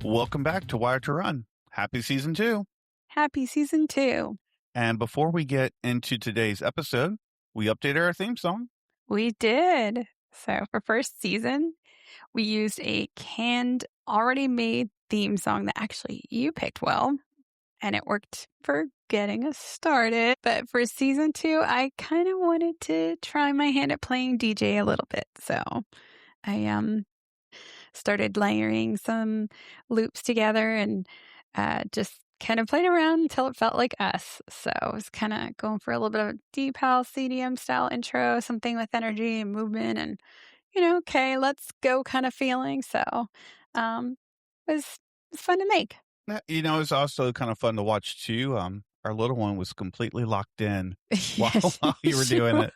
Welcome back to Wire to Run. Happy season 2. Happy season 2. And before we get into today's episode, we updated our theme song. We did. So for first season, we used a canned, already made theme song that actually you picked well, and it worked for getting us started. But for season 2, I kind of wanted to try my hand at playing DJ a little bit. So I started layering some loops together and just kind of played around until it felt like us. So I was kind of going for a little bit of a deep house CDM style intro, something with energy and movement and, okay, let's go kind of feeling. So it was fun to make. It's also kind of fun to watch too. Our little one was completely locked in while you were doing it.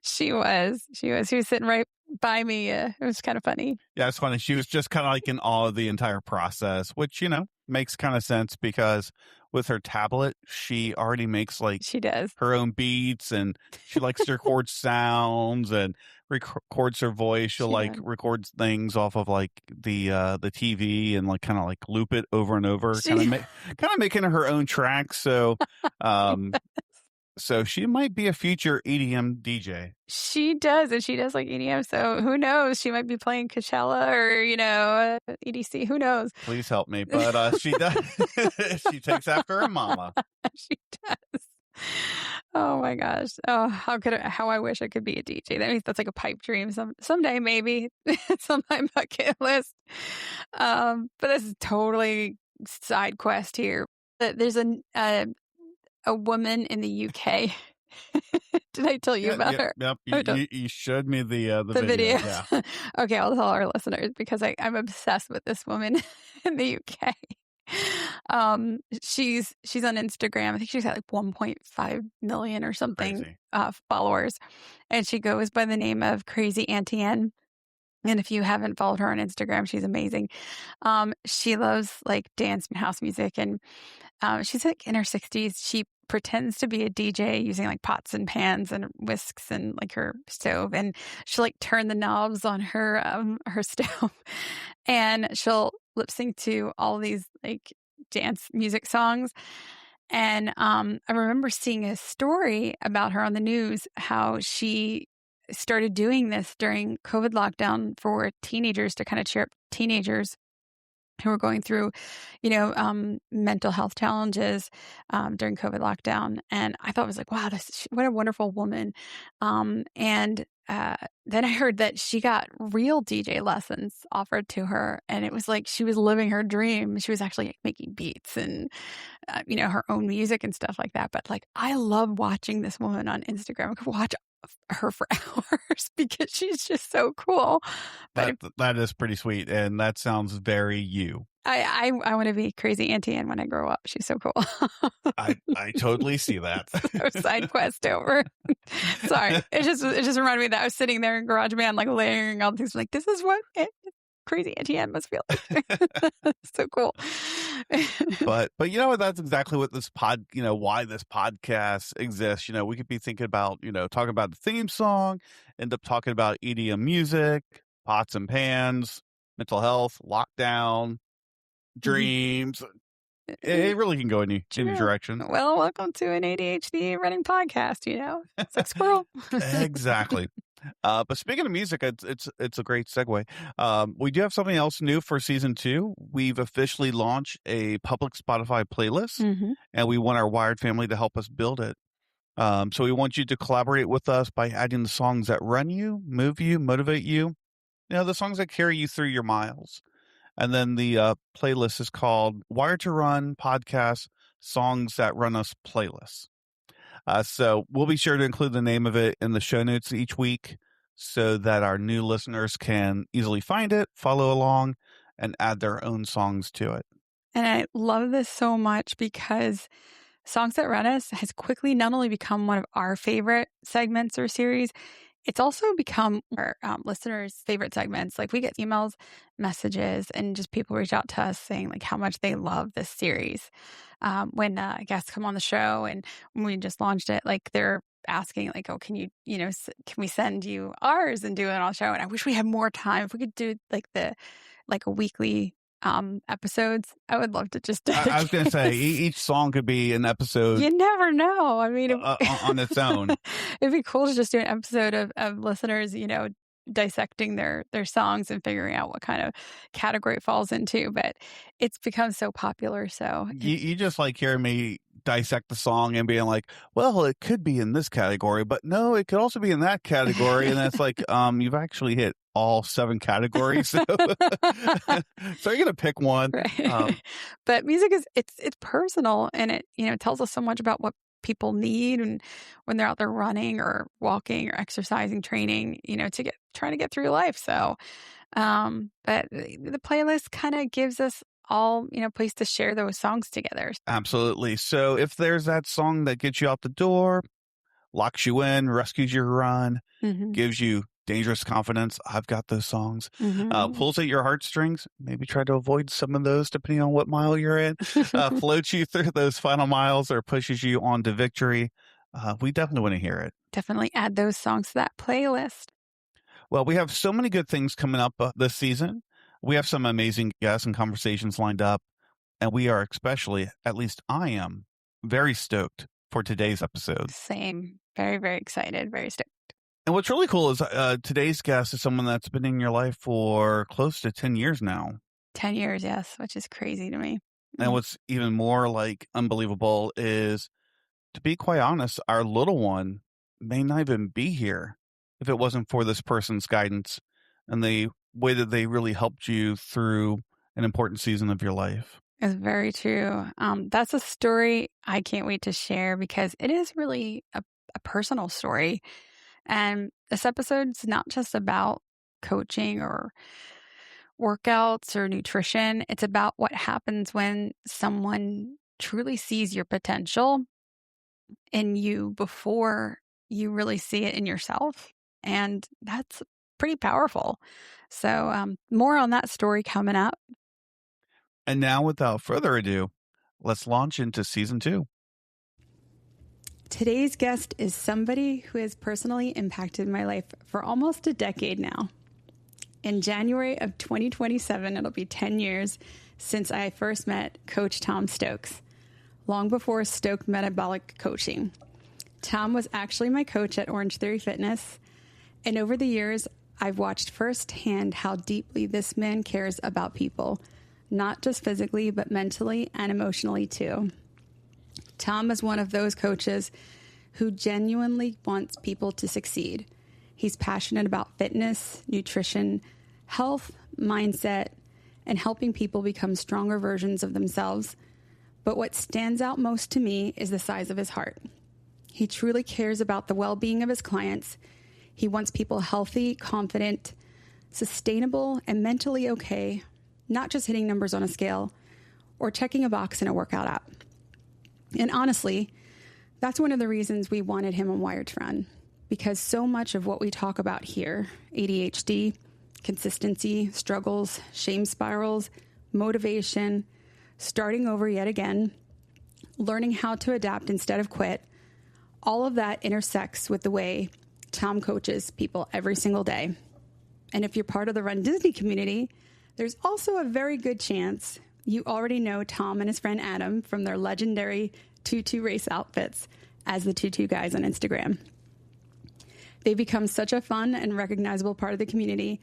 She was sitting right by me. It was kind of funny. Yeah, it's funny. She was just kind of like in awe of the entire process, which, makes kind of sense because with her tablet, she already makes she does her own beats and she likes to record sounds and records her voice. She'll record things off of like the TV and like kind of like loop it over and over, kind of making her own tracks. So, so she might be a future EDM DJ. She does, and she does like EDM. So who knows? She might be playing Coachella or EDC. Who knows? Please help me. But she does. She takes after her mama. She does. Oh my gosh! Oh, how I wish I could be a DJ. That means that's like a pipe dream. Someday maybe it's on my bucket list. But this is totally side quest here. There's a woman in the UK. Did I tell you about her? Yep. You showed me the video. Yeah. Okay, I'll tell our listeners because I'm obsessed with this woman in the UK. She's on Instagram. I think she's got like 1.5 million or something followers, and she goes by the name of Crazy Auntie N. And if you haven't followed her on Instagram, she's amazing. She loves like dance and house music, and she's like in her 60s. She pretends to be a DJ using like pots and pans and whisks and like her stove, and she'll like turn the knobs on her stove, and she'll lip sync to all these like dance music songs. And I remember seeing a story about her on the news, how she started doing this during COVID lockdown for teenagers to kind of cheer up teenagers who were going through, mental health challenges during COVID lockdown. And I thought it was like, wow, what a wonderful woman. And then I heard that she got real DJ lessons offered to her. And it was like she was living her dream. She was actually making beats and, her own music and stuff like that. But like, I love watching this woman on Instagram. I could watch her for hours because she's just so cool. But that is pretty sweet, and that sounds very you. I want to be Crazy Auntie Ann when I grow up. She's so cool. I totally see that. So side quest over. Sorry, it just reminded me that I was sitting there in GarageBand, like layering all these. Like, this is what Crazy Auntie Ann must feel like. So cool. But that's exactly what this why this podcast exists. We could be thinking about, talking about the theme song, end up talking about EDM music, pots and pans, mental health, lockdown, dreams. It really can go any direction. Well, welcome to an ADHD running podcast, It's like squirrel. Exactly. But speaking of music, it's a great segue. We do have something else new for season 2. We've officially launched a public Spotify playlist, and we want our Wired family to help us build it. So we want you to collaborate with us by adding the songs that run you, move you, motivate you. The songs that carry you through your miles. And then the playlist is called Wired to Run Podcast Songs That Run Us Playlist. So we'll be sure to include the name of it in the show notes each week so that our new listeners can easily find it, follow along, and add their own songs to it. And I love this so much because Songs That Run Us has quickly not only become one of our favorite segments or series, it's also become our listeners' favorite segments. Like we get emails, messages, and just people reach out to us saying like how much they love this series. When guests come on the show and when we just launched it, like they're asking like, oh, can you, can we send you ours and do it on the show? And I wish we had more time. If we could do like a weekly episodes. I would love to just. I was going to say each song could be an episode. You never know. I mean, on its own, it'd be cool to just do an episode of listeners, dissecting their songs and figuring out what kind of category it falls into. But it's become so popular. So you just like hearing me dissect the song and being like, well, it could be in this category, but no, it could also be in that category. And it's like, you've actually hit all 7 categories. So you're going to pick one. Right. But music it's personal, and it, tells us so much about what people need, and when they're out there running or walking or exercising, training, trying to get through life. So, but the playlist kind of gives us all, place to share those songs together. Absolutely. So if there's that song that gets you out the door, locks you in, rescues your run, gives you dangerous confidence, I've got those songs, pulls at your heartstrings, maybe try to avoid some of those depending on what mile you're in, floats you through those final miles or pushes you on to victory, we definitely want to hear it. Definitely add those songs to that playlist. Well, we have so many good things coming up this season. We have some amazing guests and conversations lined up, and we are especially, at least I am, very stoked for today's episode. Same. Very, very excited. Very stoked. And what's really cool is today's guest is someone that's been in your life for close to 10 years now. 10 years, yes, which is crazy to me. And what's even more unbelievable is, to be quite honest, our little one may not even be here if it wasn't for this person's guidance and the way that they really helped you through an important season of your life. It's very true. That's a story I can't wait to share, because it is really a personal story. And this episode's not just about coaching or workouts or nutrition. It's about what happens when someone truly sees your potential in you before you really see it in yourself. And that's pretty powerful. So more on that story coming up. And now, without further ado, let's launch into season 2. Today's guest is somebody who has personally impacted my life for almost a decade now. In January of 2027, it'll be 10 years since I first met Coach Tom Stokes, long before Stoked Metabolic coaching. Tom was actually my coach at Orange Theory Fitness, and over the years, I've watched firsthand how deeply this man cares about people, not just physically, but mentally and emotionally too. Tom is one of those coaches who genuinely wants people to succeed. He's passionate about fitness, nutrition, health, mindset, and helping people become stronger versions of themselves. But what stands out most to me is the size of his heart. He truly cares about the well-being of his clients. He wants people healthy, confident, sustainable, and mentally okay, not just hitting numbers on a scale or checking a box in a workout app. And honestly, that's one of the reasons we wanted him on Wired to Run, because so much of what we talk about here, ADHD, consistency, struggles, shame spirals, motivation, starting over yet again, learning how to adapt instead of quit, all of that intersects with the way Tom coaches people every single day. And if you're part of the Run Disney community, there's also a very good chance you already know Tom and his friend Adam from their legendary tutu race outfits as the Tutu Guys on Instagram. They become such a fun and recognizable part of the community.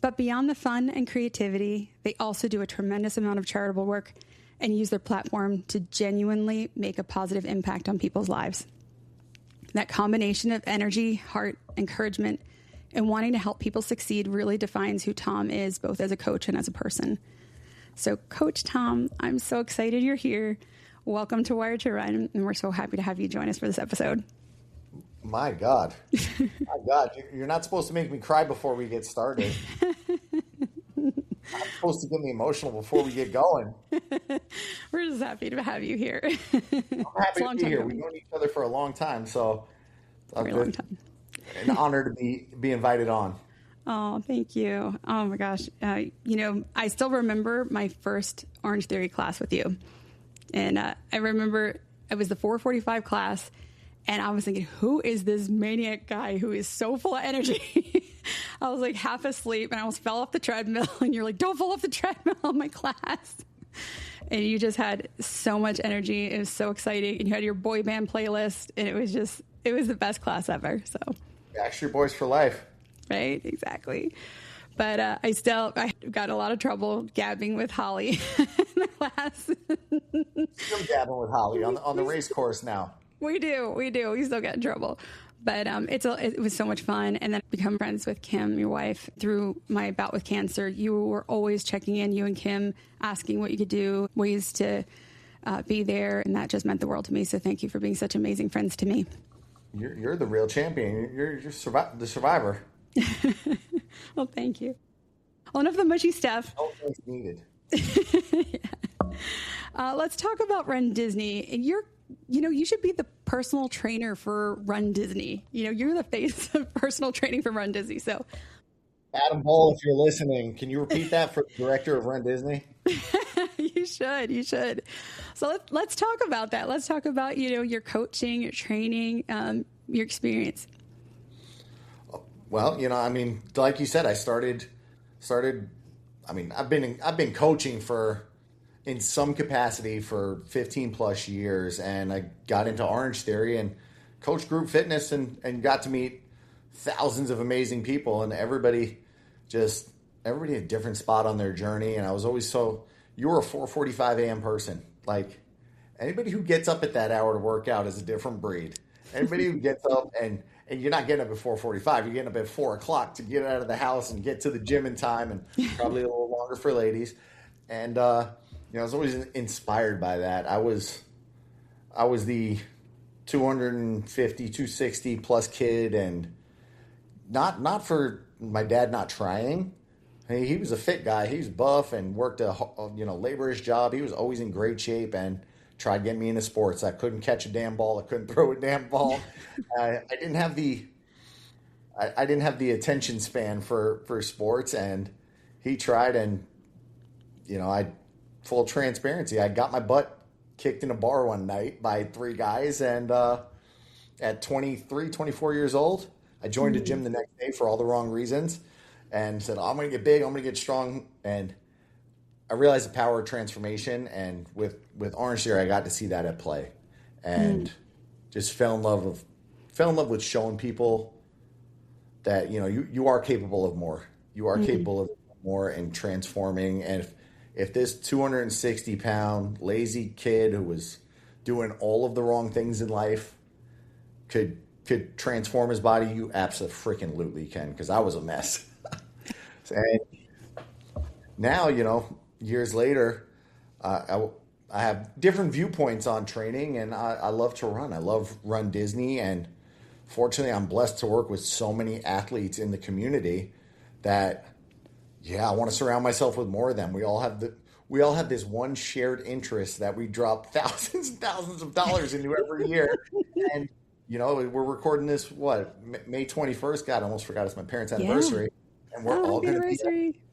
But beyond the fun and creativity, they also do a tremendous amount of charitable work and use their platform to genuinely make a positive impact on people's lives. That combination of energy, heart, encouragement, and wanting to help people succeed really defines who Tom is, both as a coach and as a person. So, Coach Tom, I'm so excited you're here. Welcome to Wired to Run, and we're so happy to have you join us for this episode. My God. My God. You're not supposed to make me cry before we get started. I'm supposed to get me emotional before we get going. We're just happy to have you here. I'm happy to be here. We've known each other for a long time, so very long time. An honor to be invited on. Oh, thank you. Oh my gosh. I still remember my first Orange Theory class with you. And I remember it was the 4:45 class, And I was thinking, who is this maniac guy who is so full of energy? I was like half asleep and I almost fell off the treadmill. And you're like, don't fall off the treadmill in my class. And you just had so much energy. It was so exciting. And you had your boy band playlist. And it was the best class ever. So Backstreet Boys for life. Right? Exactly. But I got a lot of trouble gabbing with Holly in the class. Still gabbing with Holly on the race course now. We do. We still get in trouble. But it was so much fun. And then become friends with Kim, your wife, through my bout with cancer. You were always checking in, you and Kim, asking what you could do, ways to be there. And that just meant the world to me. So thank you for being such amazing friends to me. You're the real champion. You're the survivor. Well, thank you. Well, enough of the mushy stuff. No thanks needed. Yeah. Let's talk about Run Disney. You should be the personal trainer for Run Disney. You're the face of personal training for Run Disney. So, Adam Ball, if you're listening, can you repeat that for the director of Run Disney? You should. So let's talk about that. Let's talk about, your coaching, your training, your experience. Well, like you said, I started. I've been coaching in some capacity for 15 plus years, and I got into Orange Theory and coached group fitness and got to meet thousands of amazing people, and everybody a different spot on their journey. And I was always you're a 4:45 a.m. person. Like, anybody who gets up at that hour to work out is a different breed. Anybody who gets up and you're not getting up at 4:45, you're getting up at 4 o'clock to get out of the house and get to the gym in time, and probably a little longer for ladies. And I was always inspired by that. I was the 250, 260 plus kid, and not for my dad not trying. He was a fit guy. He was buff and worked a laborious job. He was always in great shape and tried getting me into sports. I couldn't catch a damn ball. I couldn't throw a damn ball. I didn't have the attention span for sports, and he tried. And full transparency, I got my butt kicked in a bar one night by 3 guys, and at 23, 24 years old, I joined a gym the next day for all the wrong reasons, and said, I'm going to get big, I'm going to get strong. And I realized the power of transformation, and with Orange Theory, I got to see that at play, and just fell in love with showing people that you are capable of more. You are capable of more and transforming. And if this 260-pound lazy kid who was doing all of the wrong things in life could transform his body, you absolutely can, because I was a mess. And now, years later, I have different viewpoints on training, and I love to run. I love Run Disney, and fortunately, I'm blessed to work with so many athletes in the community that, I want to surround myself with more of them. We all have this one shared interest that we drop thousands and thousands of dollars into every year. And, we're recording this, May 21st? God, I almost forgot it's my parents' anniversary. And we're all going to be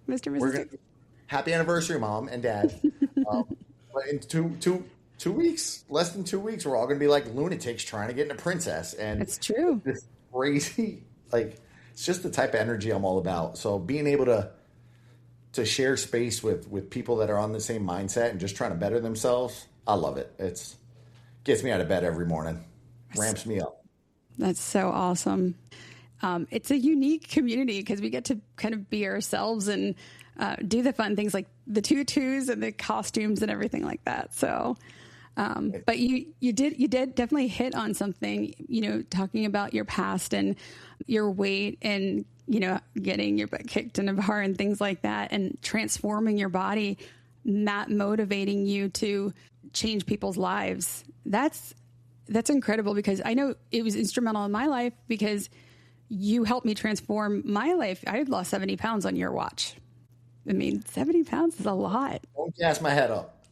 Mr. Mrs. Happy anniversary, Mom and Dad. But in two weeks, less than 2 weeks, we're all going to be like lunatics trying to get into Princess. And it's true. It's crazy. It's just the type of energy I'm all about. So being able to share space with people that are on the same mindset and just trying to better themselves, I love it. It gets me out of bed every morning, ramps me up. That's so awesome. It's a unique community because we get to kind of be ourselves and do the fun things like the tutus and the costumes and everything like that. So, but you did definitely hit on something, talking about your past and your weight and, getting your butt kicked in a bar and things like that, and transforming your body, not motivating you to change people's lives. That's incredible, because I know it was instrumental in my life because you helped me transform my life. I had lost 70 pounds on your watch. 70 pounds is a lot. Don't gas my head up.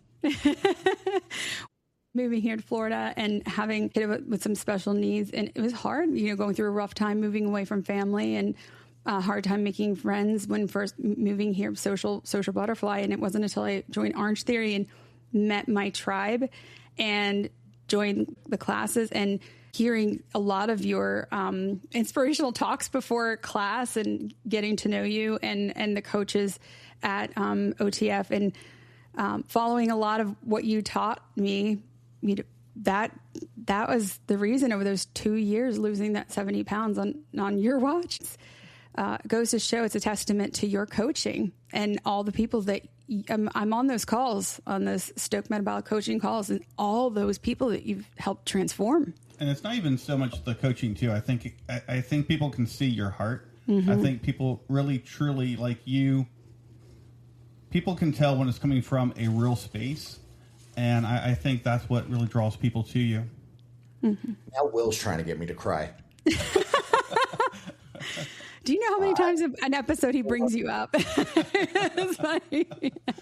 Moving here to Florida and having a kid with some special needs. And it was hard, going through a rough time, moving away from family, and a hard time making friends when first moving here, social butterfly. And it wasn't until I joined Orange Theory and met my tribe and joined the classes and hearing a lot of your inspirational talks before class and getting to know you and the coaches at OTF and following a lot of what you taught me. That was the reason over those 2 years losing that 70 pounds on your watch. Goes to show it's a testament to your coaching and all the people that I'm on those calls, on those Stoked Metabolic coaching calls, and all those people that you've helped transform. And it's not even so much the coaching too. I think people can see your heart. Mm-hmm. I think people really truly like you. People can tell when it's coming from a real space. And I think that's what really draws people to you. Mm-hmm. Now Will's trying to get me to cry. Do you know how many times an episode he brings you up? It's funny.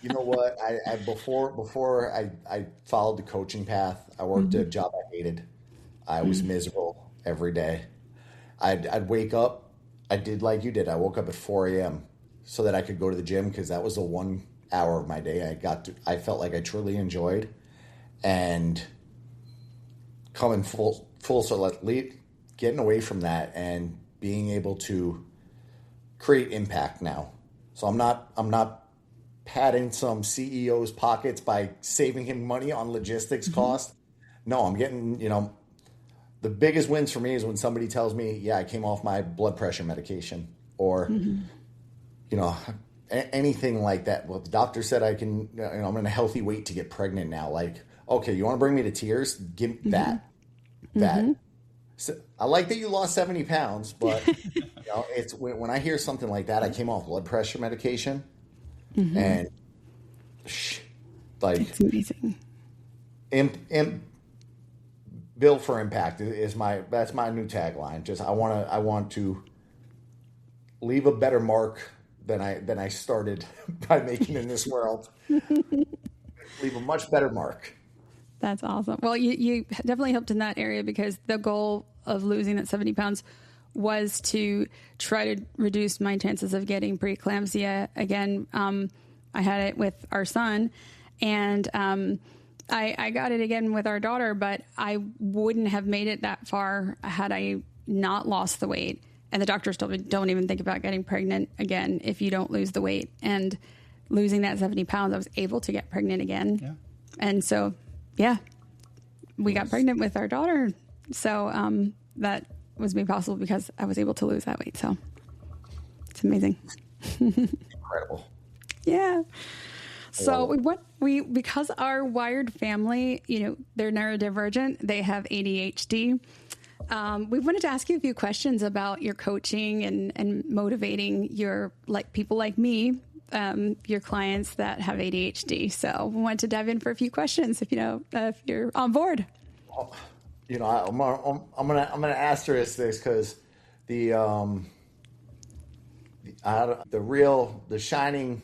You know what? I before I followed the coaching path, I worked a job I hated. I was miserable every day. I'd wake up. I did like you did. I woke up at 4 a.m. so that I could go to the gym because that was the 1 hour of my day I felt like I truly enjoyed. And coming full so getting away from that and being able to create impact now. So I'm not padding some CEO's pockets by saving him money on logistics cost. No, I'm getting, the biggest wins for me is when somebody tells me, yeah, I came off my blood pressure medication or, anything like that. Well, the doctor said I can, I'm in a healthy weight to get pregnant now. Like, okay, you want to bring me to tears? Give that. So, I like that you lost 70 pounds, but it's when I hear something like that, I came off blood pressure medication and like it's amazing. Built for impact that's my new tagline. Just I want to leave a better mark than I started by making in this world. Leave a much better mark. That's awesome. Well, you definitely helped in that area because the goal of losing that 70 pounds was to try to reduce my chances of getting preeclampsia. Again, I had it with our son, and I got it again with our daughter, but I wouldn't have made it that far had I not lost the weight. And the doctors told me, don't even think about getting pregnant again if you don't lose the weight. And losing that 70 pounds, I was able to get pregnant again. Yeah. And so, yeah, we got pregnant with our daughter. So that was made possible because I was able to lose that weight. So it's amazing. Incredible. Yeah. So because our wired family, they're neurodivergent, they have ADHD. We wanted to ask you a few questions about your coaching and motivating people like me, your clients that have ADHD. So we wanted to dive in for a few questions if you're on board. I'm gonna asterisk this because the shining.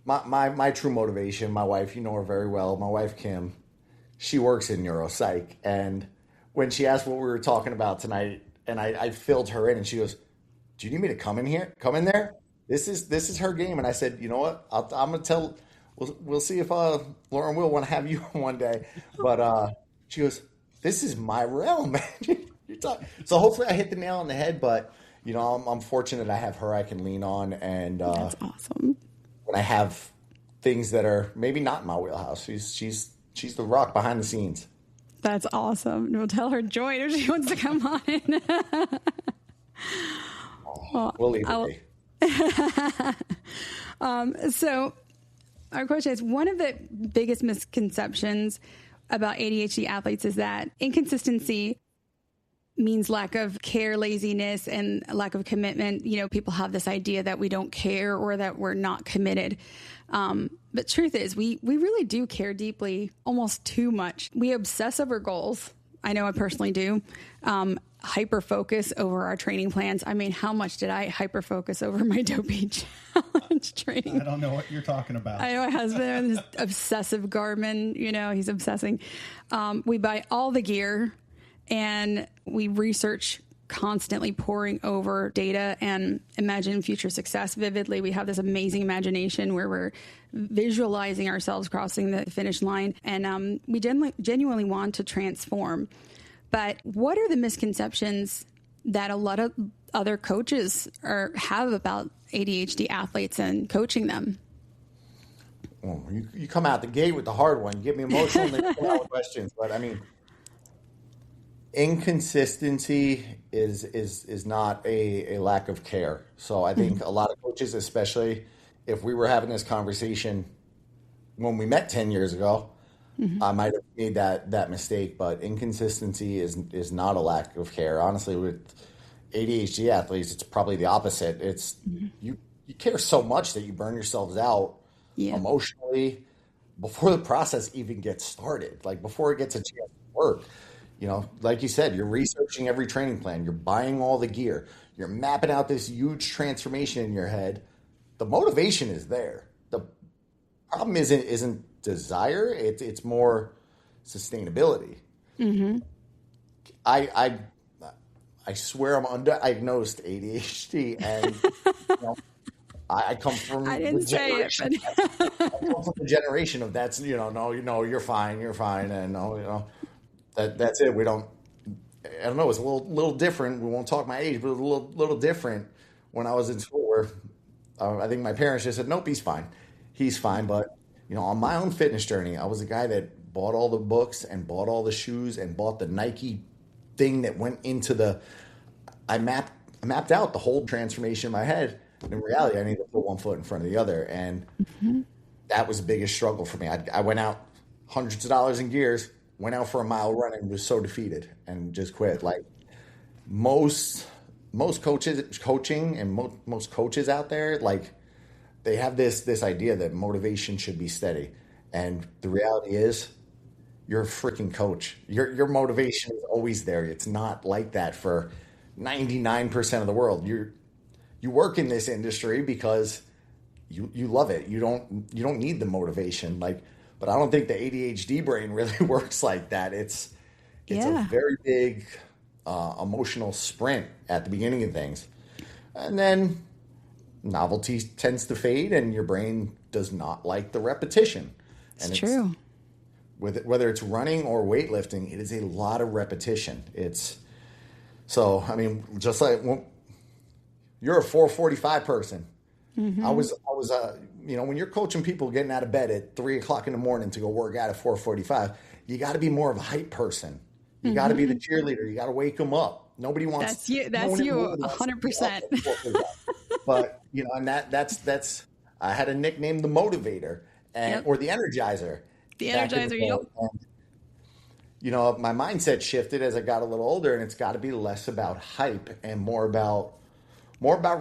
My true motivation, my wife, you know her very well, my wife, Kim, she works in neuropsych. And when she asked what we were talking about tonight, and I filled her in and she goes, do you need me to come in there? This is her game. And I said, you know what? I'm going to tell, we'll see if Lauren will want to have you one day. But she goes, this is my realm, man. So hopefully I hit the nail on the head, but I'm fortunate I have her I can lean on. And that's awesome. When I have things that are maybe not in my wheelhouse, she's the rock behind the scenes. That's awesome. We'll tell her join if she wants to come on. We'll leave it be. So our question is, one of the biggest misconceptions about ADHD athletes is that inconsistency means lack of care, laziness, and lack of commitment. People have this idea that we don't care or that we're not committed. But truth is, we really do care deeply, almost too much. We obsess over goals. I know I personally do. Hyperfocus over our training plans. I mean, how much did I hyperfocus over my doping challenge training? I don't know what you're talking about. I know my husband, this obsessive Garmin, he's obsessing. We buy all the gear and we research constantly, pouring over data and imagine future success vividly. We have this amazing imagination where we're visualizing ourselves crossing the finish line. And we genuinely want to transform. But what are the misconceptions that a lot of other coaches have about ADHD athletes and coaching them? Well, you come out the gate with the hard one. You get me emotional and then you come out with questions. But I mean, inconsistency is not a lack of care. So I think a lot of coaches, especially if we were having this conversation when we met 10 years ago, I might have made that mistake. But inconsistency is not a lack of care. Honestly, with ADHD athletes, it's probably the opposite. It's you care so much that you burn yourselves out emotionally before the process even gets started, like before it gets a chance to work. You know, like you said, you're researching every training plan, you're buying all the gear, you're mapping out this huge transformation in your head. The motivation is there. The problem isn't desire, it's more sustainability. I swear I'm undiagnosed ADHD, and you know, I come from I didn't say it, but I come from the generation of that's, you know, no, you're fine, and no, you know, that's it. We don't. I don't know. It's a little different. We won't talk my age, but it was a little different when I was in school. Where I think my parents just said, "Nope, he's fine, he's fine." But you know, on my own fitness journey, I was a guy that bought all the books and bought all the shoes and bought the Nike thing that went into the. I mapped out the whole transformation in my head. In reality, I needed to put one foot in front of the other, and that was the biggest struggle for me. I went out hundreds of dollars in gears, went out for a mile run, and was so defeated and just quit. Like most coaches, coaching and most coaches out there, like they have this idea that motivation should be steady, and the reality is, you're a freaking coach. Your motivation is always there. It's not like that for 99% of the world. You work in this industry because you love it. You don't need the motivation. Like, but I don't think the ADHD brain really works like that. It's a very big emotional sprint at the beginning of things, and then novelty tends to fade, and your brain does not like the repetition. And it's true. Whether it's running or weightlifting, it is a lot of repetition. So I mean, just like you're a 4:45 person. I was you know, when you're coaching people getting out of bed at 3:00 in the morning to go work out at 4:45, you got to be more of a hype person. You got to be the cheerleader. You got to wake them up. Nobody wants that's you. That's you 100%. But you know, and that's I had a nickname, the motivator, or the energizer. The energizer, yep. And, you know, my mindset shifted as I got a little older, and it's got to be less about hype and more about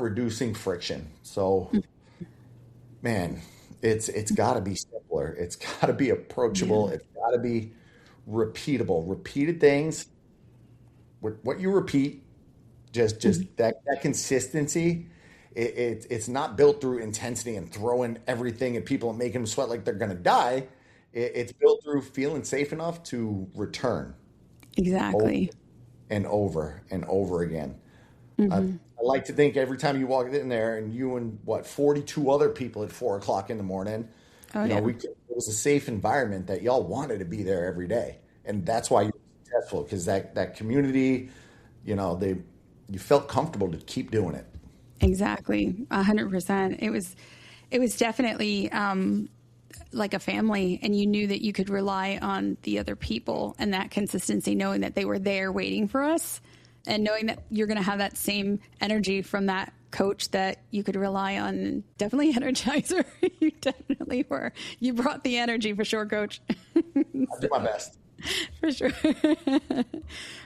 reducing friction. So, man, it's got to be simpler. It's got to be approachable. It's got to be repeatable. Repeated things. What you repeat, just that consistency. It's not built through intensity and throwing everything at people and making them sweat like they're going to die. It's built through feeling safe enough to return. Exactly. Over and over again. I like to think every time you walk in there and you and 42 other people at 4:00 in the morning, it was a safe environment that y'all wanted to be there every day. And that's why you were successful, because that community, you know, you felt comfortable to keep doing it. Exactly. 100%. It was definitely, like a family, and you knew that you could rely on the other people and that consistency, knowing that they were there waiting for us, and knowing that you're going to have that same energy from that coach that you could rely on. Definitely energizer. You definitely were. You brought the energy for sure, coach. I did my best. For sure.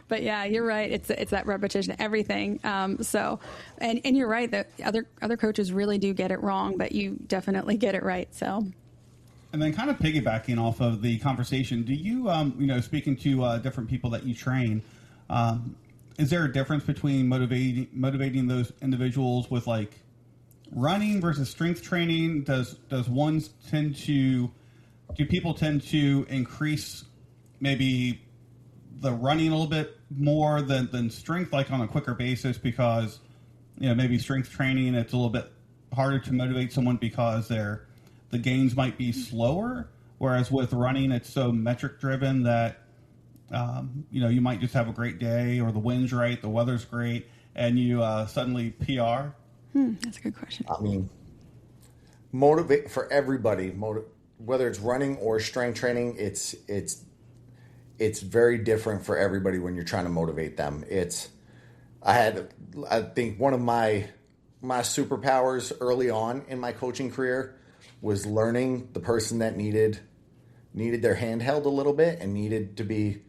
But yeah, you're right. It's that repetition, everything. So, and you're right that other coaches really do get it wrong, but you definitely get it right. So. And then kind of piggybacking off of the conversation, do you, speaking to different people that you train, is there a difference between motivating those individuals with like running versus strength training? Do people tend to increase maybe the running a little bit more than strength, like on a quicker basis, because, maybe strength training, it's a little bit harder to motivate someone because the gains might be slower, whereas with running, it's so metric driven that You might just have a great day, or the wind's right, the weather's great, and you suddenly PR? That's a good question. I mean, motivate for everybody. Whether it's running or strength training, it's very different for everybody when you're trying to motivate them. I think one of my superpowers early on in my coaching career was learning the person that needed their hand held a little bit and needed to be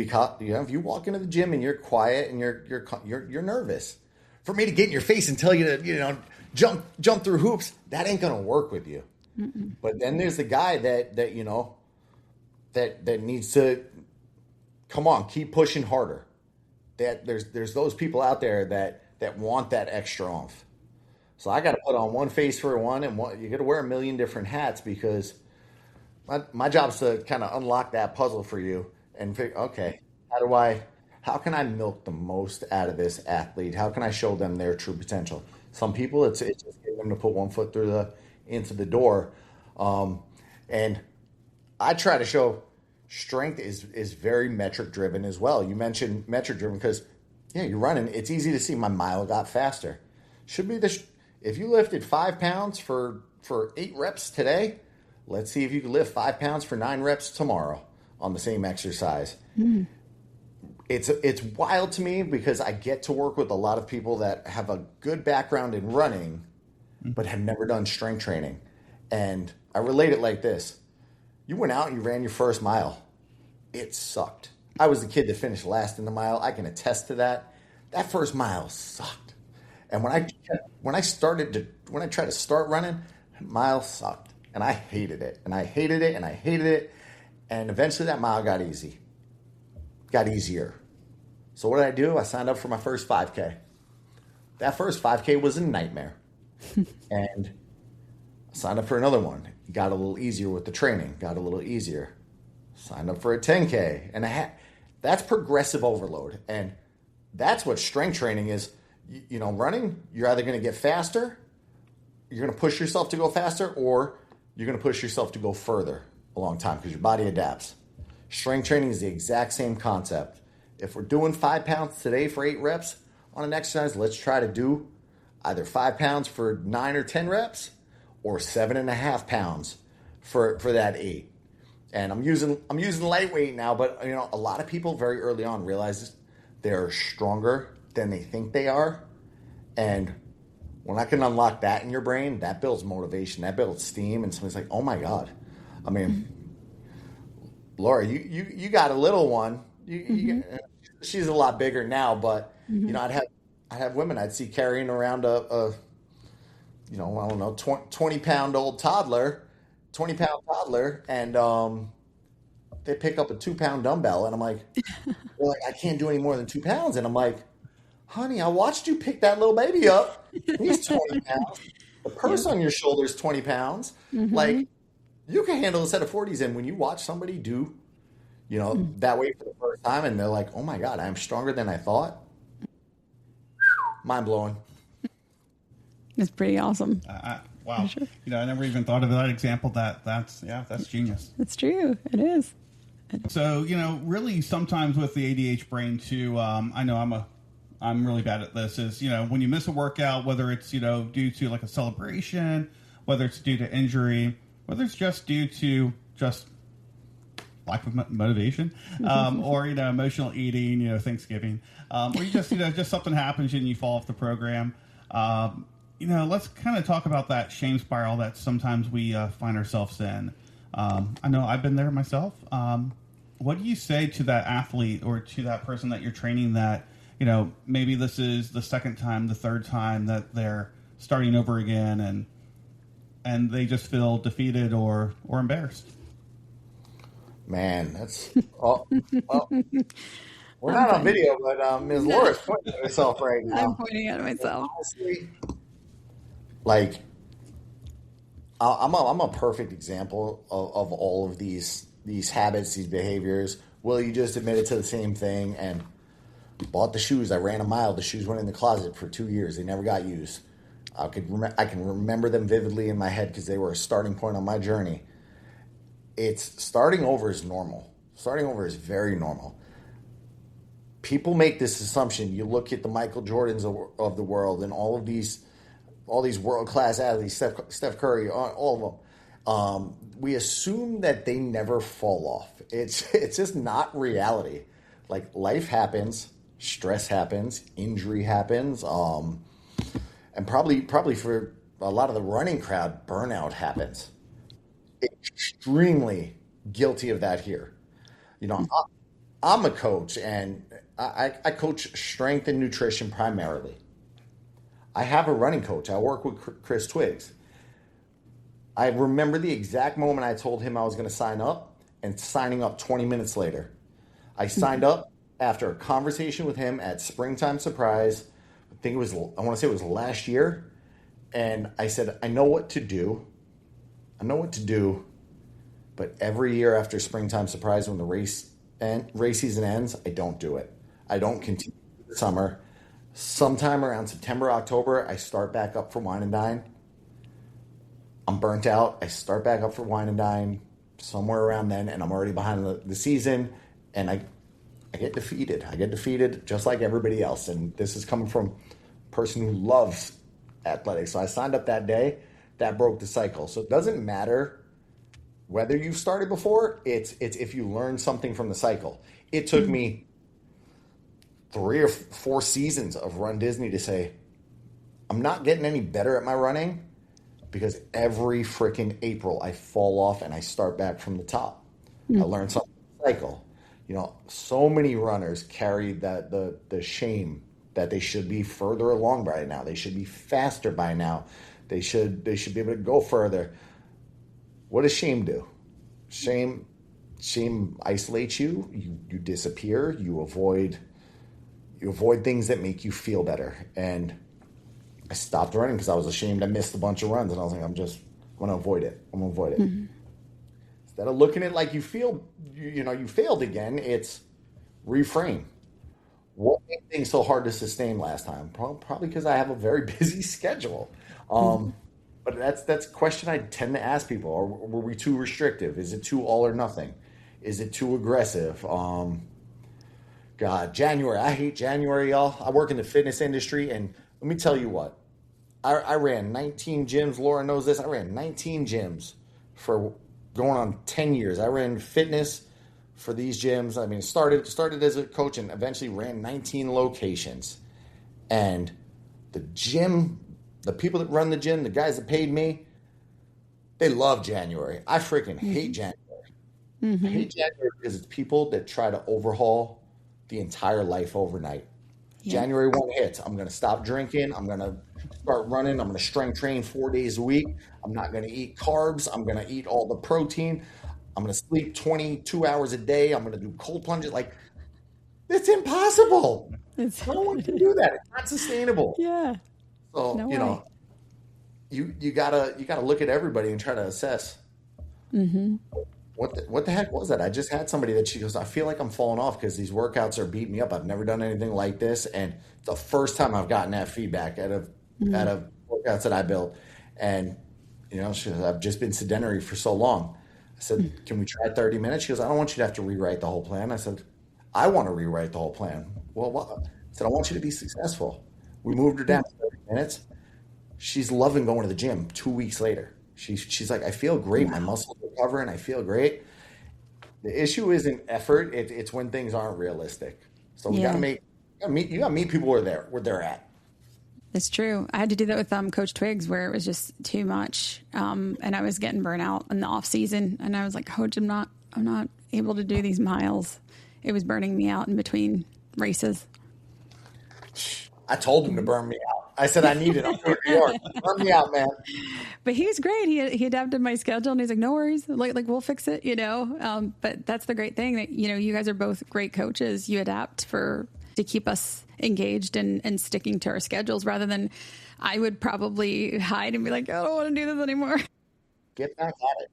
caught. If you walk into the gym and you're quiet and you're nervous, for me to get in your face and tell you to jump through hoops, that ain't gonna work with you. Mm-mm. But then there's the guy that needs to come on, keep pushing harder. That there's those people out there that want that extra oomph. So I got to put on one face for one, and you got to wear a million different hats, because my job is to kind of unlock that puzzle for you and figure, okay, how can I milk the most out of this athlete? How can I show them their true potential? Some people, it's just getting them to put one foot into the door, and I try to show strength is very metric driven as well. You mentioned metric driven because, you're running. It's easy to see my mile got faster. Should be if you lifted 5 pounds for 8 reps today, let's see if you can lift 5 pounds for 9 reps tomorrow on the same exercise. Mm. It's wild to me because I get to work with a lot of people that have a good background in running, but have never done strength training. And I relate it like this. You went out and you ran your first mile. It sucked. I was the kid that finished last in the mile. I can attest to that. That first mile sucked. And when I tried to start running, that mile sucked. And I hated it. And I hated it. And I hated it. And eventually that mile got easier. So what did I do? I signed up for my first 5K. That first 5K was a nightmare. And I signed up for another one. Got a little easier with the training. Got a little easier. Signed up for a 10K. And that's progressive overload. And that's what strength training is. Running, you're either going to get faster, you're going to push yourself to go faster, or you're going to push yourself to go further a long time because your body adapts. Strength training is the exact same concept. If we're doing 5 pounds today for 8 reps on an exercise, let's try to do either 5 pounds for 9 or 10 reps or 7.5 pounds for that 8. And I'm using lightweight now, but a lot of people very early on realize they're stronger than they think they are. And when I can unlock that in your brain, that builds motivation, that builds steam, and somebody's like, oh my God. I mean, Laura, you got a little one. She's a lot bigger now, but I'd have women I'd see carrying around a 20-pound old toddler, 20-pound toddler, and they pick up a 2-pound dumbbell, and I'm like, they're like, I can't do any more than 2 pounds, and I'm like, honey, I watched you pick that little baby up. He's 20 pounds. The purse on your shoulder is 20 pounds. Mm-hmm. Like, you can handle a set of 40s, and when you watch somebody do, that way for the first time, and they're like, oh my God, I'm stronger than I thought. Mind blowing. It's pretty awesome. Wow. Sure. I never even thought of that example. That's genius. It's true. It is. So, really sometimes with the ADHD brain too, I know I'm really bad at this, is, when you miss a workout, whether it's, due to like a celebration, whether it's due to injury, whether it's just due to just lack of motivation, or, emotional eating, Thanksgiving, or you just something happens and you fall off the program. Let's kind of talk about that shame spiral that sometimes we find ourselves in. I know I've been there myself. What do you say to that athlete or to that person that you're training that, maybe this is the second time, the third time that they're starting over again and they just feel defeated or embarrassed? Man, that's we're not on video, but Ms. Laura's pointing at herself right now. I'm pointing at myself. Honestly, like, I'm a perfect example of all of these habits, these behaviors. Will, you just admitted to the same thing and bought the shoes. I ran a mile. The shoes went in the closet for 2 years. They never got used. I can remember them vividly in my head because they were a starting point on my journey. It's starting over is normal. Starting over is very normal. People make this assumption. You look at the Michael Jordans of the world and all these world-class athletes, Steph Curry, all of them. We assume that they never fall off. It's just not reality. Like, life happens, stress happens, injury happens, and probably for a lot of the running crowd, burnout happens. Extremely guilty of that here. I'm a coach, and I coach strength and nutrition primarily. I have a running coach. I work with Chris Twiggs. I remember the exact moment I told him I was going to sign up, and signing up 20 minutes later. I signed up after a conversation with him at Springtime Surprise. I want to say it was last year. And I said, I know what to do. But every year after Springtime Surprise, when the race season ends, I don't do it. I don't continue the summer. Sometime around September, October, I start back up for Wine and Dine. I'm burnt out. I start back up for Wine and Dine somewhere around then, and I'm already behind the season, and I get defeated. I get defeated just like everybody else, and this is coming from a person who loves athletics. So I signed up that day. That broke the cycle. So it doesn't matter whether you've started before. It's if you learn something from the cycle. It took me 3 or 4 seasons of Run Disney to say, I'm not getting any better at my running, because every freaking April I fall off and I start back from the top. I learned something from the cycle. So many runners carry the shame that they should be further along by now. They should be faster by now. They should be able to go further. What does shame do? Shame isolates you. You disappear. You avoid things that make you feel better. And I stopped running because I was ashamed I missed a bunch of runs, and I was like, I'm going to avoid it. Mm-hmm. Instead of looking at it like you feel, you failed again, it's reframe. What made things so hard to sustain last time? Probably because I have a very busy schedule. But that's a question I tend to ask people. Were we too restrictive? Is it too all or nothing? Is it too aggressive? God, January. I hate January, y'all. I work in the fitness industry, and let me tell you what. I ran 19 gyms. Laura knows this. I ran 19 gyms for going on 10 years. I ran fitness for these gyms. I mean, started as a coach and eventually ran 19 locations. And the gym, the people that run the gym, the guys that paid me, they love January. I freaking hate January. I hate January because it's people that try to overhaul the entire life overnight. January 1 hits. I'm going to stop drinking. I'm going to start running. I'm going to strength train 4 days a week. I'm not going to eat carbs. I'm going to eat all the protein. I'm going to sleep 22 hours a day. I'm going to do cold plunges. Like, it's impossible. No one can do that. It's not sustainable. Yeah. So, you gotta look at everybody and try to assess. What the heck was that? I just had somebody that she goes, I feel like I'm falling off because these workouts are beating me up. I've never done anything like this. And it's the first time I've gotten that feedback out of workouts that I built. And, she goes, I've just been sedentary for so long. I said, can we try 30 minutes? She goes, I don't want you to have to rewrite the whole plan. I said, I want to rewrite the whole plan. Well, what? I said, I want you to be successful. We moved her down to 30 minutes. She's loving going to the gym 2 weeks later. She's like, I feel great. My muscles are recovering. I feel great. The issue isn't effort. It's when things aren't realistic. So we got to meet people where they're at. It's true. I had to do that with Coach Twiggs, where it was just too much, and I was getting burnout in the off season. And I was like, Coach, I'm not able to do these miles. It was burning me out in between races. I told him to burn me out. I said, I need it. I'm going to New York. Burn me out, man. But he was great. He adapted my schedule, and he's like, no worries. Like we'll fix it, But that's the great thing that, you guys are both great coaches. You adapt to keep us engaged and sticking to our schedules, rather than I would probably hide and be like, I don't want to do this anymore. Get back at it.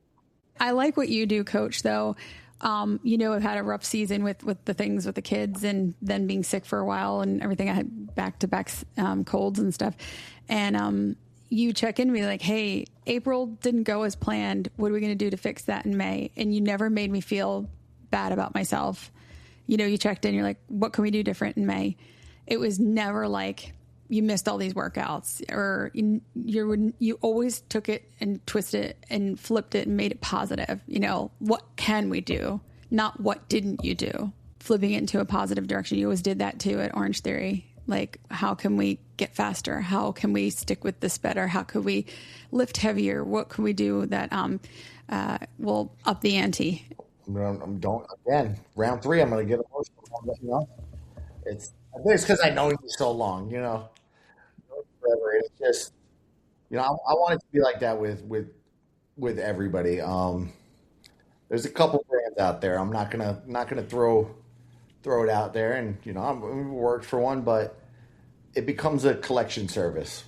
I like what you do, Coach, though. I've had a rough season with the things with the kids, and then being sick for a while and everything. I had back-to-back colds and stuff. And you check in with me like, hey, April didn't go as planned. What are we going to do to fix that in May? And you never made me feel bad about myself, you checked in, you're like, what can we do different in May? It was never like you missed all these workouts, or you always took it and twisted it and flipped it and made it positive. What can we do? Not what didn't you do? Flipping it into a positive direction. You always did that too at Orange Theory. Like, how can we get faster? How can we stick with this better? How could we lift heavier? What can we do that will up the ante? Again, round 3, I'm going to get emotional. It's because I know you so long, forever. It's just, I want it to be like that with everybody. There's a couple brands out there. I'm not gonna throw it out there, and I'm worked for one, but it becomes a collection service.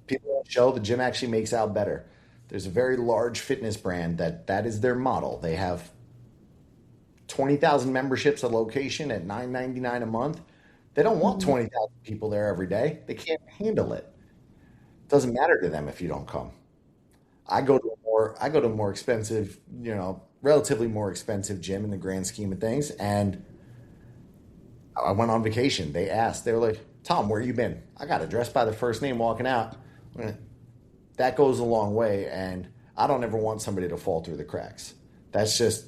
People don't show the gym actually makes out better. There's a very large fitness brand that is their model. They have 20,000 memberships a location at $9.99 a month. They don't want 20,000 people there every day. They can't handle it. It doesn't matter to them if you don't come. I go to a more expensive, relatively more expensive gym in the grand scheme of things. And I went on vacation. They asked, they were like, Tom, where you been? I got addressed by the first name walking out. That goes a long way. And I don't ever want somebody to fall through the cracks. That's just,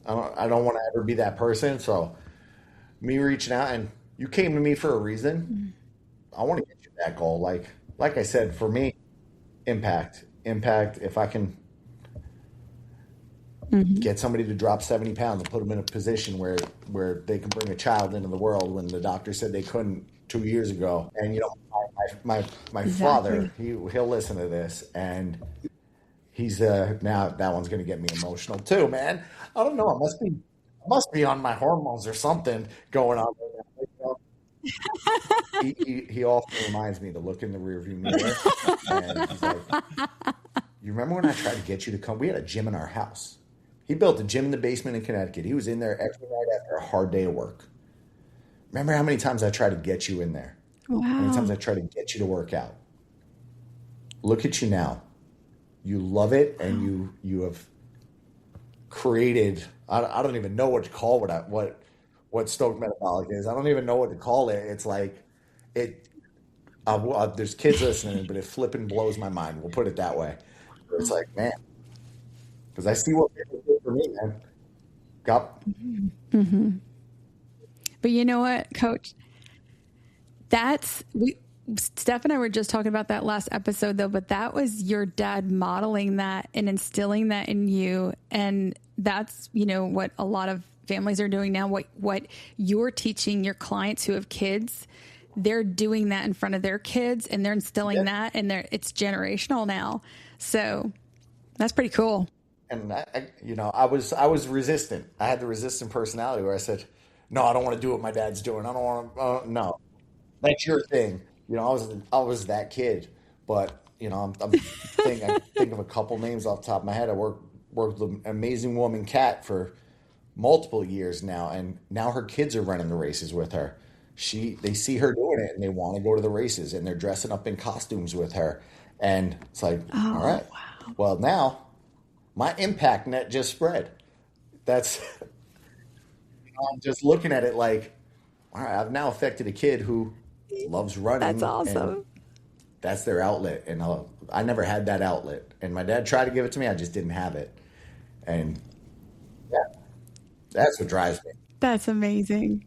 I don't want to ever be that person. So me reaching out, and you came to me for a reason. I want to get you that goal. Like I said, for me, impact. If I can get somebody to drop 70 pounds and put them in a position where they can bring a child into the world when the doctor said they couldn't 2 years ago. And my exactly. Father, he'll listen to this, and he's now that one's going to get me emotional too, man. I don't know. I must be on my hormones or something going on right now. He often reminds me to look in the rearview mirror, and he's like, you remember when I tried to get you to come? We had a gym in our house. He built a gym in the basement in Connecticut. He was in there every night after a hard day of work. Remember how many times I tried to get you in there? Wow. How many times I tried to get you to work out? Look at you now. You love it, and you have created. I don't even know what to call what Stoked Metabolic is. I don't even know what to call it. It's like it. There's kids listening, but it flipping blows my mind. We'll put it that way. It's like, man, because I see what people do for me, man. Mm-hmm. But you know what, Coach? Steph and I were just talking about that last episode, though, but that was your dad modeling that and instilling that in you. And that's, what a lot of families are doing now, what you're teaching your clients who have kids. They're doing that in front of their kids, and they're instilling that, and it's generational now. So that's pretty cool. And I was resistant. I had the resistant personality where I said, no, I don't want to do what my dad's doing. I don't want to, no, that's your thing. I was that kid, but I think of a couple names off the top of my head. I worked with an amazing woman, Kat, for multiple years now, and now her kids are running the races with her. They see her doing it, and they want to go to the races, and they're dressing up in costumes with her, and it's like, all right, wow. Well, now my impact net just spread. That's I'm just looking at it like, all right, I've now affected a kid who loves running. That's awesome. That's their outlet, and I never had that outlet. And my dad tried to give it to me, I just didn't have it. And that's what drives me. That's amazing.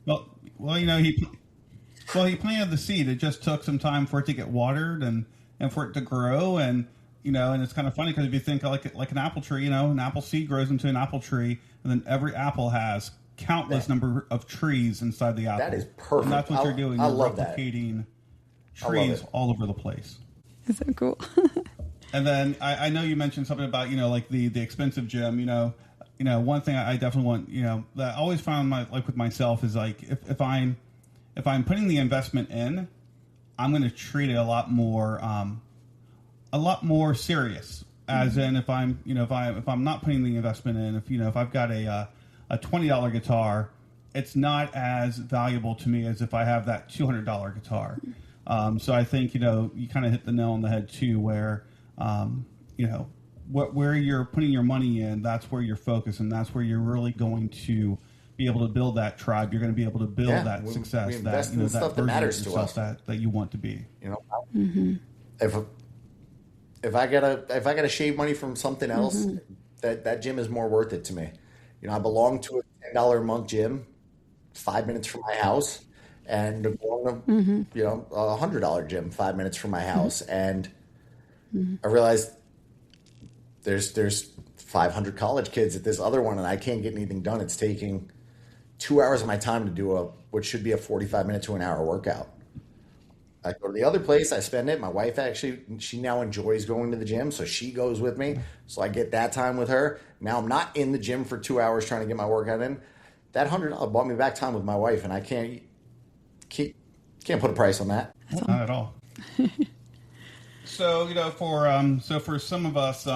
Well, he planted the seed. It just took some time for it to get watered and for it to grow, and and it's kind of funny because if you think like an apple tree, an apple seed grows into an apple tree, and then every apple has countless number of trees inside the apple. That is perfect. And that's what you're doing. You're replicating trees all over the place. That's so cool. And then I know you mentioned something about like the expensive gym. One thing I definitely want that I always found with myself is like if I'm putting the investment in, I'm going to treat it a lot more serious. As in if I'm if I'm not putting the investment in, if I've got a $20 guitar, it's not as valuable to me as if I have that $200 guitar. So I think you kind of hit the nail on the head too, where where you're putting your money in, that's where you're focused, and that's where you're really going to be able to build that tribe. You're going to be able to build that success, we invest in the stuff that matters to us, that you want to be. If I gotta shave money from something else, that gym is more worth it to me. I belong to a $10 a month gym, 5 minutes from my house, and a $100 gym, 5 minutes from my house, and I realized there's 500 college kids at this other one, and I can't get anything done. It's taking 2 hours of my time to do what should be a 45-minute to an hour workout. I go to the other place, I spend it. My wife she now enjoys going to the gym, so she goes with me. So I get that time with her. Now I'm not in the gym for 2 hours trying to get my workout in. That $100 bought me back time with my wife, and I can't put a price on that. Not at all. So for some of us,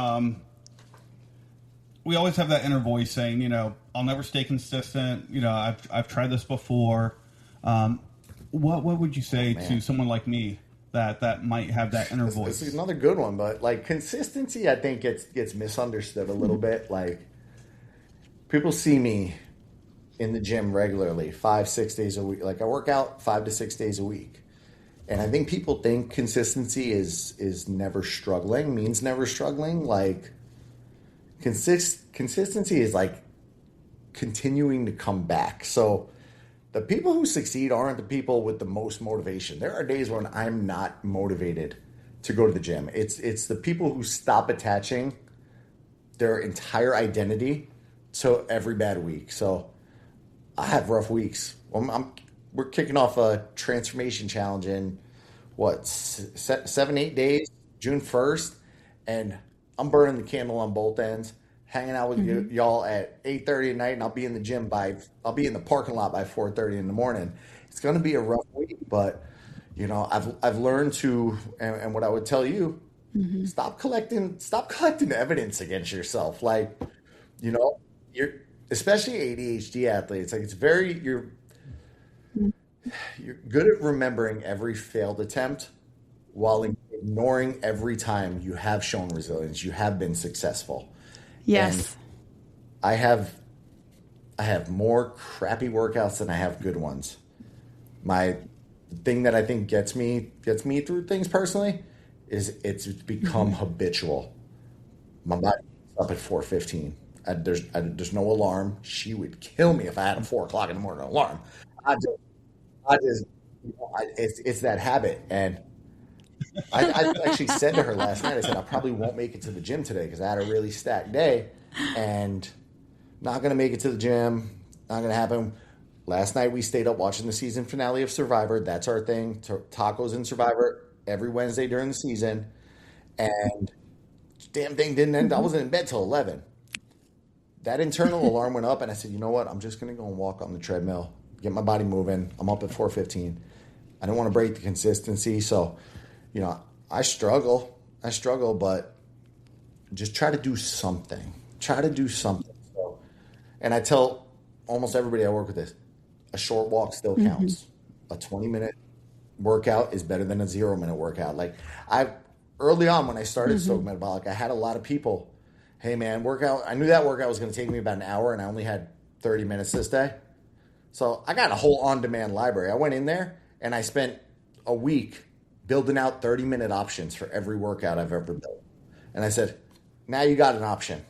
we always have that inner voice saying, I'll never stay consistent. I've tried this before. What would you say to someone like me that might have that inner voice? This is another good one, but like consistency, I think gets misunderstood a little bit. Like people see me in the gym regularly, 5-6 days a week. Like I work out 5 to 6 days a week. And I think people think consistency is never struggling, means never struggling. Like consistency is like continuing to come back. So the people who succeed aren't the people with the most motivation. There are days when I'm not motivated to go to the gym. It's the people who stop attaching their entire identity to every bad week. So I have rough weeks. We're kicking off a transformation challenge in 7-8 days, June 1st, and I'm burning the candle on both ends, hanging out with y'all at 8:30 at night, and I'll be in the gym I'll be in the parking lot by 4:30 in the morning. It's going to be a rough week, but I've learned to, and what I would tell you, stop collecting evidence against yourself. Like, you're especially ADHD athletes. Like you're good at remembering every failed attempt while ignoring every time you have shown resilience, you have been successful. Yes. And I have more crappy workouts than I have good ones. My thing that I think gets me through things personally is it's become habitual. My body gets up at 4:15. There's no alarm. She would kill me if I had a 4 o'clock in the morning alarm. It's that habit. And I actually said to her last night, I said, I probably won't make it to the gym today because I had a really stacked day and not going to make it to the gym. Not going to happen. Last night we stayed up watching the season finale of Survivor. That's our thing. Tacos and Survivor every Wednesday during the season. And damn thing didn't end. I wasn't in bed till 11. That internal alarm went up and I said, you know what? I'm just going to go and walk on the treadmill, get my body moving. I'm up at 4:15. I don't want to break the consistency. So, I struggle, but just try to do something. So, and I tell almost everybody I work with this, a short walk still counts. A 20-minute workout is better than a 0-minute workout. Like early on when I started Stoked Metabolic, I had a lot of people, hey man, workout. I knew that workout was going to take me about an hour and I only had 30 minutes this day. So I got a whole on-demand library. I went in there and I spent a week building out 30-minute options for every workout I've ever built. And I said, now you got an option.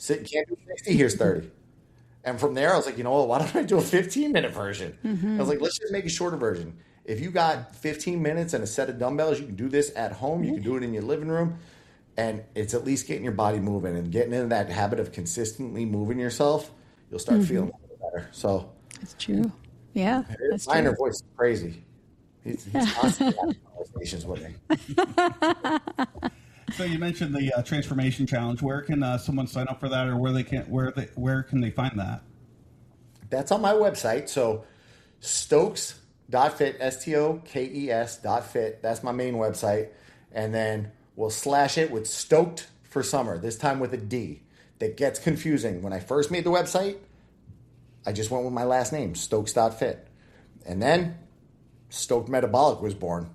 Can't do 60, here's 30. And from there, I was like, you know what, why don't I do a 15-minute version? I was like, let's just make a shorter version. If you got 15 minutes and a set of dumbbells, you can do this at home. You can do it in your living room. And it's at least getting your body moving and getting into that habit of consistently moving yourself. You'll start feeling better. So that's true. Yeah, his minor voice is crazy. He's constantly having conversations with me. So you mentioned the transformation challenge. Where can someone sign up for that, or where can they find that? That's on my website. So Stokes.fit, STOKES.fit. That's my main website, and then we'll slash it with Stoked for summer. This time with a D. That gets confusing. When I first made the website, I just went with my last name, Stokes.fit, and then Stoked Metabolic was born.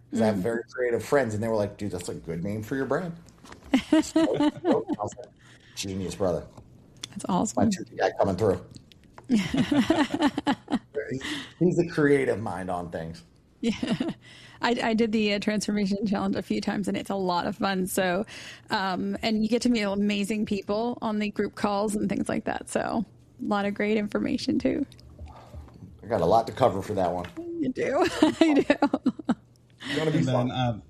Because I have very creative friends, and they were like, dude, that's a good name for your brand. Genius, brother. That's awesome. My 2D guy coming through. He's the creative mind on things. Yeah. I did the transformation challenge a few times, and it's a lot of fun. So, and you get to meet amazing people on the group calls and things like that. So a lot of great information too. I got a lot to cover for that one. You do. I do. It's going to be fun.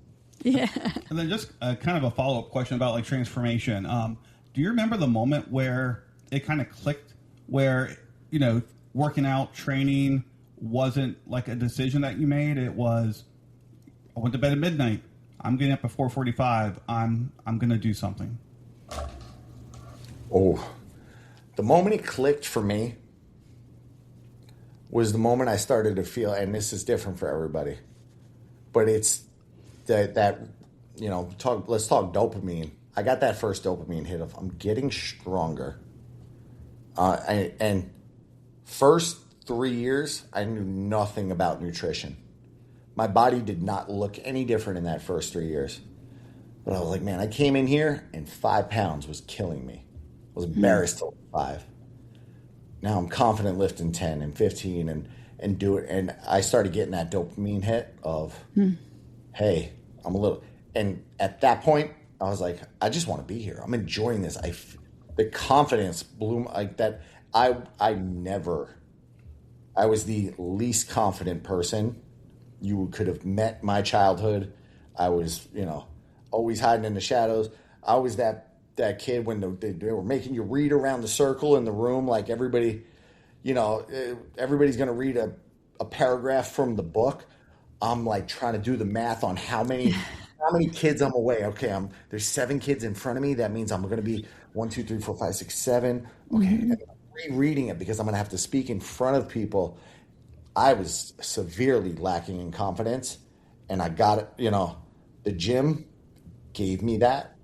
Yeah. And then just kind of a follow-up question about like transformation. Do you remember the moment where it kind of clicked, where, you know, working out, training wasn't like a decision that you made? It was, I went to bed at midnight. I'm getting up at 4:45. I'm going to do something. Oh, the moment it clicked for me was the moment I started to feel, and this is different for everybody, but it's that you know, let's talk dopamine. I got that first dopamine hit of I'm getting stronger. And first 3 years, I knew nothing about nutrition. My body did not look any different in that first 3 years. But I was like, man, I came in here and 5 pounds was killing me. I was embarrassed to lift 5. Now I'm confident lifting 10 and 15 and do it. And I started getting that dopamine hit of, hey, I'm a little. And at that point, I was like, I just want to be here. I'm enjoying this. The confidence blew like that. I was the least confident person you could have met my childhood. I was, you know, always hiding in the shadows. I was that kid when they were making you read around the circle in the room, like everybody, you know, everybody's going to read a paragraph from the book. I'm like trying to do the math on how many kids I'm away. Okay, there's 7 kids in front of me. That means I'm going to be 1, 2, 3, 4, 5, 6, 7. Okay, and I'm rereading it because I'm going to have to speak in front of people. I was severely lacking in confidence, and I got it. You know, the gym gave me that.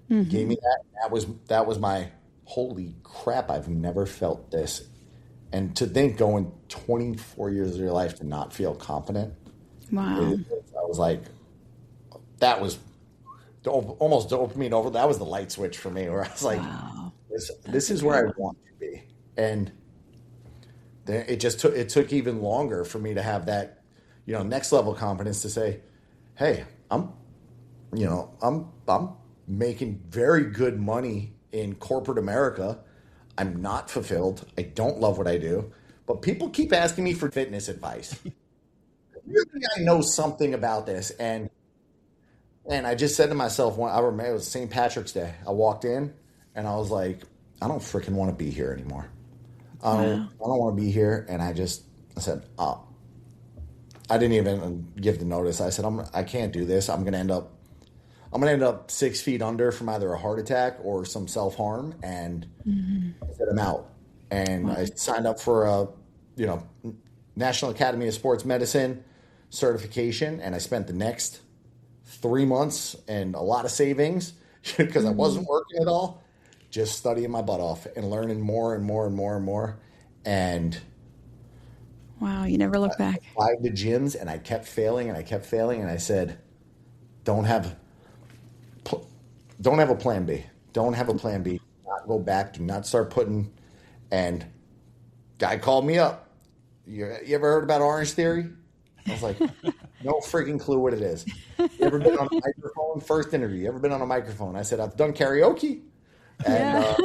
Gave me that. That was my holy crap. I've never felt this, and to think going 24 years of your life to not feel confident. Wow. I was like, that was almost dopamine over. That was the light switch for me, where I was like, wow, this is where I want to be. And then it took even longer for me to have that, you know, next level confidence to say, hey, I'm making very good money in corporate America. I'm not fulfilled. I don't love what I do, but people keep asking me for fitness advice. Really, I know something about this. And I just said to myself, I remember it was St. Patrick's Day. I walked in and I was like, I don't freaking want to be here anymore. I don't want to be here. And I said, oh, I didn't even give the notice. I said, I can't do this. I'm going to end up 6 feet under from either a heart attack or some self-harm. And I said, I'm out. And I signed up for a, you know, National Academy of Sports Medicine certification. And I spent the next 3 months and a lot of savings because I wasn't working at all, just studying my butt off and learning more and more and more and more. And wow, you never look back. I applied to gyms and I kept failing and I kept failing. And I said, don't have a plan B. Don't have a plan B. Do not go back. Do not start putting. And guy called me up. You ever heard about Orange Theory? I was like, no freaking clue what it is. You ever been on a microphone? First interview. You ever been on a microphone? I said, I've done karaoke. And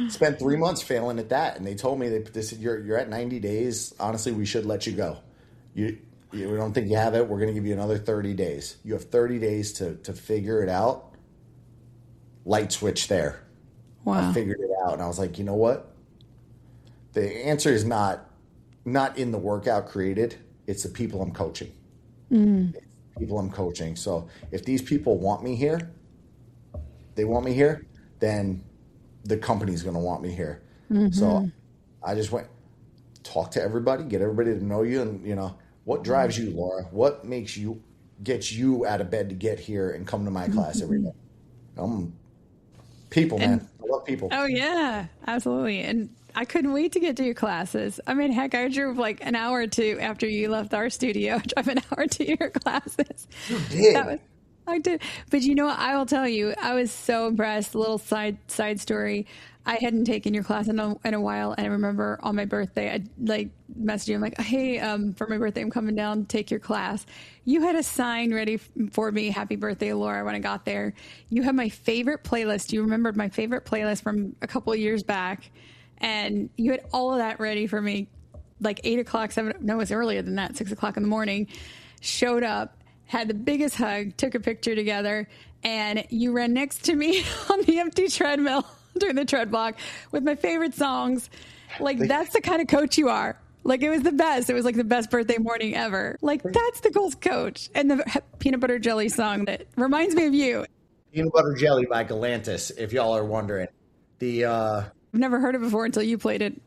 spent 3 months failing at that. And they told me, they said, you're at 90 days. Honestly, we should let you go. We don't think you have it. We're going to give you another 30 days. You have 30 days to figure it out. Light switch there. Wow. I figured it out. And I was like, you know what? The answer is not in the workout created. It's the people I'm coaching. It's the people I'm coaching. So if these people want me here, then the company's going to want me here. So I just went, talk to everybody, get everybody to know you. And, you know, what drives you, Laura? What gets you out of bed to get here and come to my class every day? People, man. I love people. Oh, yeah, absolutely. And I couldn't wait to get to your classes. I mean, heck, I drove like an hour or two after you left our studio, drive an hour to your classes. You did. I did. But I will tell you, I was so impressed. A little side story. I hadn't taken your class in a while. And I remember on my birthday, I messaged you. I'm like, hey, for my birthday, I'm coming down to take your class. You had a sign ready for me. Happy birthday, Laura, when I got there. You had my favorite playlist. You remembered my favorite playlist from a couple of years back. And you had all of that ready for me, like 8 o'clock, it was earlier than that, 6 o'clock in the morning. Showed up, had the biggest hug, took a picture together, and you ran next to me on the empty treadmill during the tread block with my favorite songs. Like, that's the kind of coach you are. Like, it was the best. It was like the best birthday morning ever. Like, that's the goals coach. And the peanut butter jelly song that reminds me of you. Peanut Butter Jelly by Galantis, if y'all are wondering. I've never heard it before until you played it.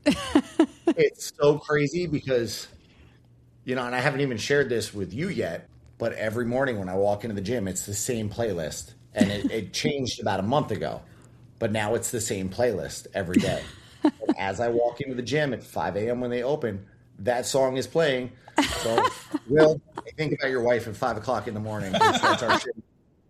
It's so crazy because, and I haven't even shared this with you yet, but every morning when I walk into the gym, it's the same playlist. And it changed about a month ago, but now it's the same playlist every day. And as I walk into the gym at 5 a.m. when they open, that song is playing. So, Will, think about your wife at 5 o'clock in the morning. That's our shit.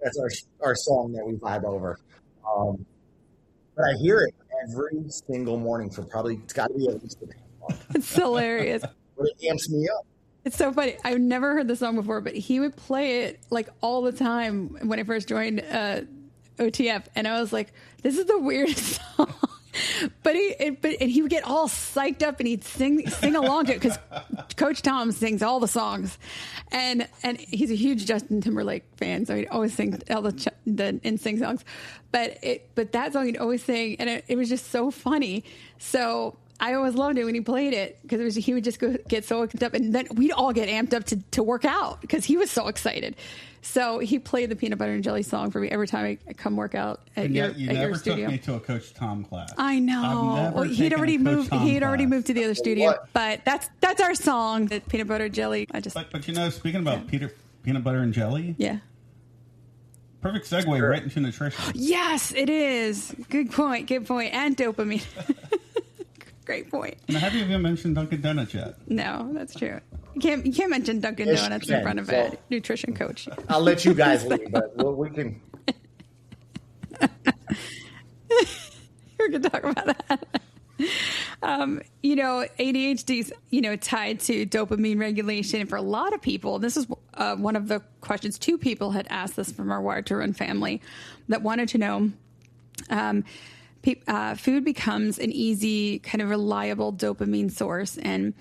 That's our song that we vibe over. But I hear it every single morning for it's got to be at least a month. It's hilarious. But it amps me up. It's so funny. I've never heard the song before, but he would play it like all the time when I first joined OTF. And I was like, this is the weirdest song. But he would get all psyched up and he'd sing along to it because Coach Tom sings all the songs, and he's a huge Justin Timberlake fan, so he'd always sing all the NSYNC songs. But that song he'd always sing, and it was just so funny. So I always loved it when he played it because he would just get so amped up, and then we'd all get amped up to work out because he was so excited. So he played the peanut butter and jelly song for me every time I come work out at your studio. You never took me to a Coach Tom class. I know. Well, he'd already moved to the other studio. But that's our song, the peanut butter jelly. But speaking about peanut butter and jelly. Yeah. Perfect segue right into nutrition. Yes, it is. Good point. And dopamine. Great point. And have you even mentioned Dunkin' Donuts yet? No, that's true. You can't mention Dunkin' Donuts in front of a nutrition coach. I'll let you guys leave, but we can. We're going to talk about that. ADHD is, tied to dopamine regulation. And for a lot of people, this is one of the questions 2 people had asked this from our Wired to Run family that wanted to know. Food becomes an easy, kind of reliable dopamine source. And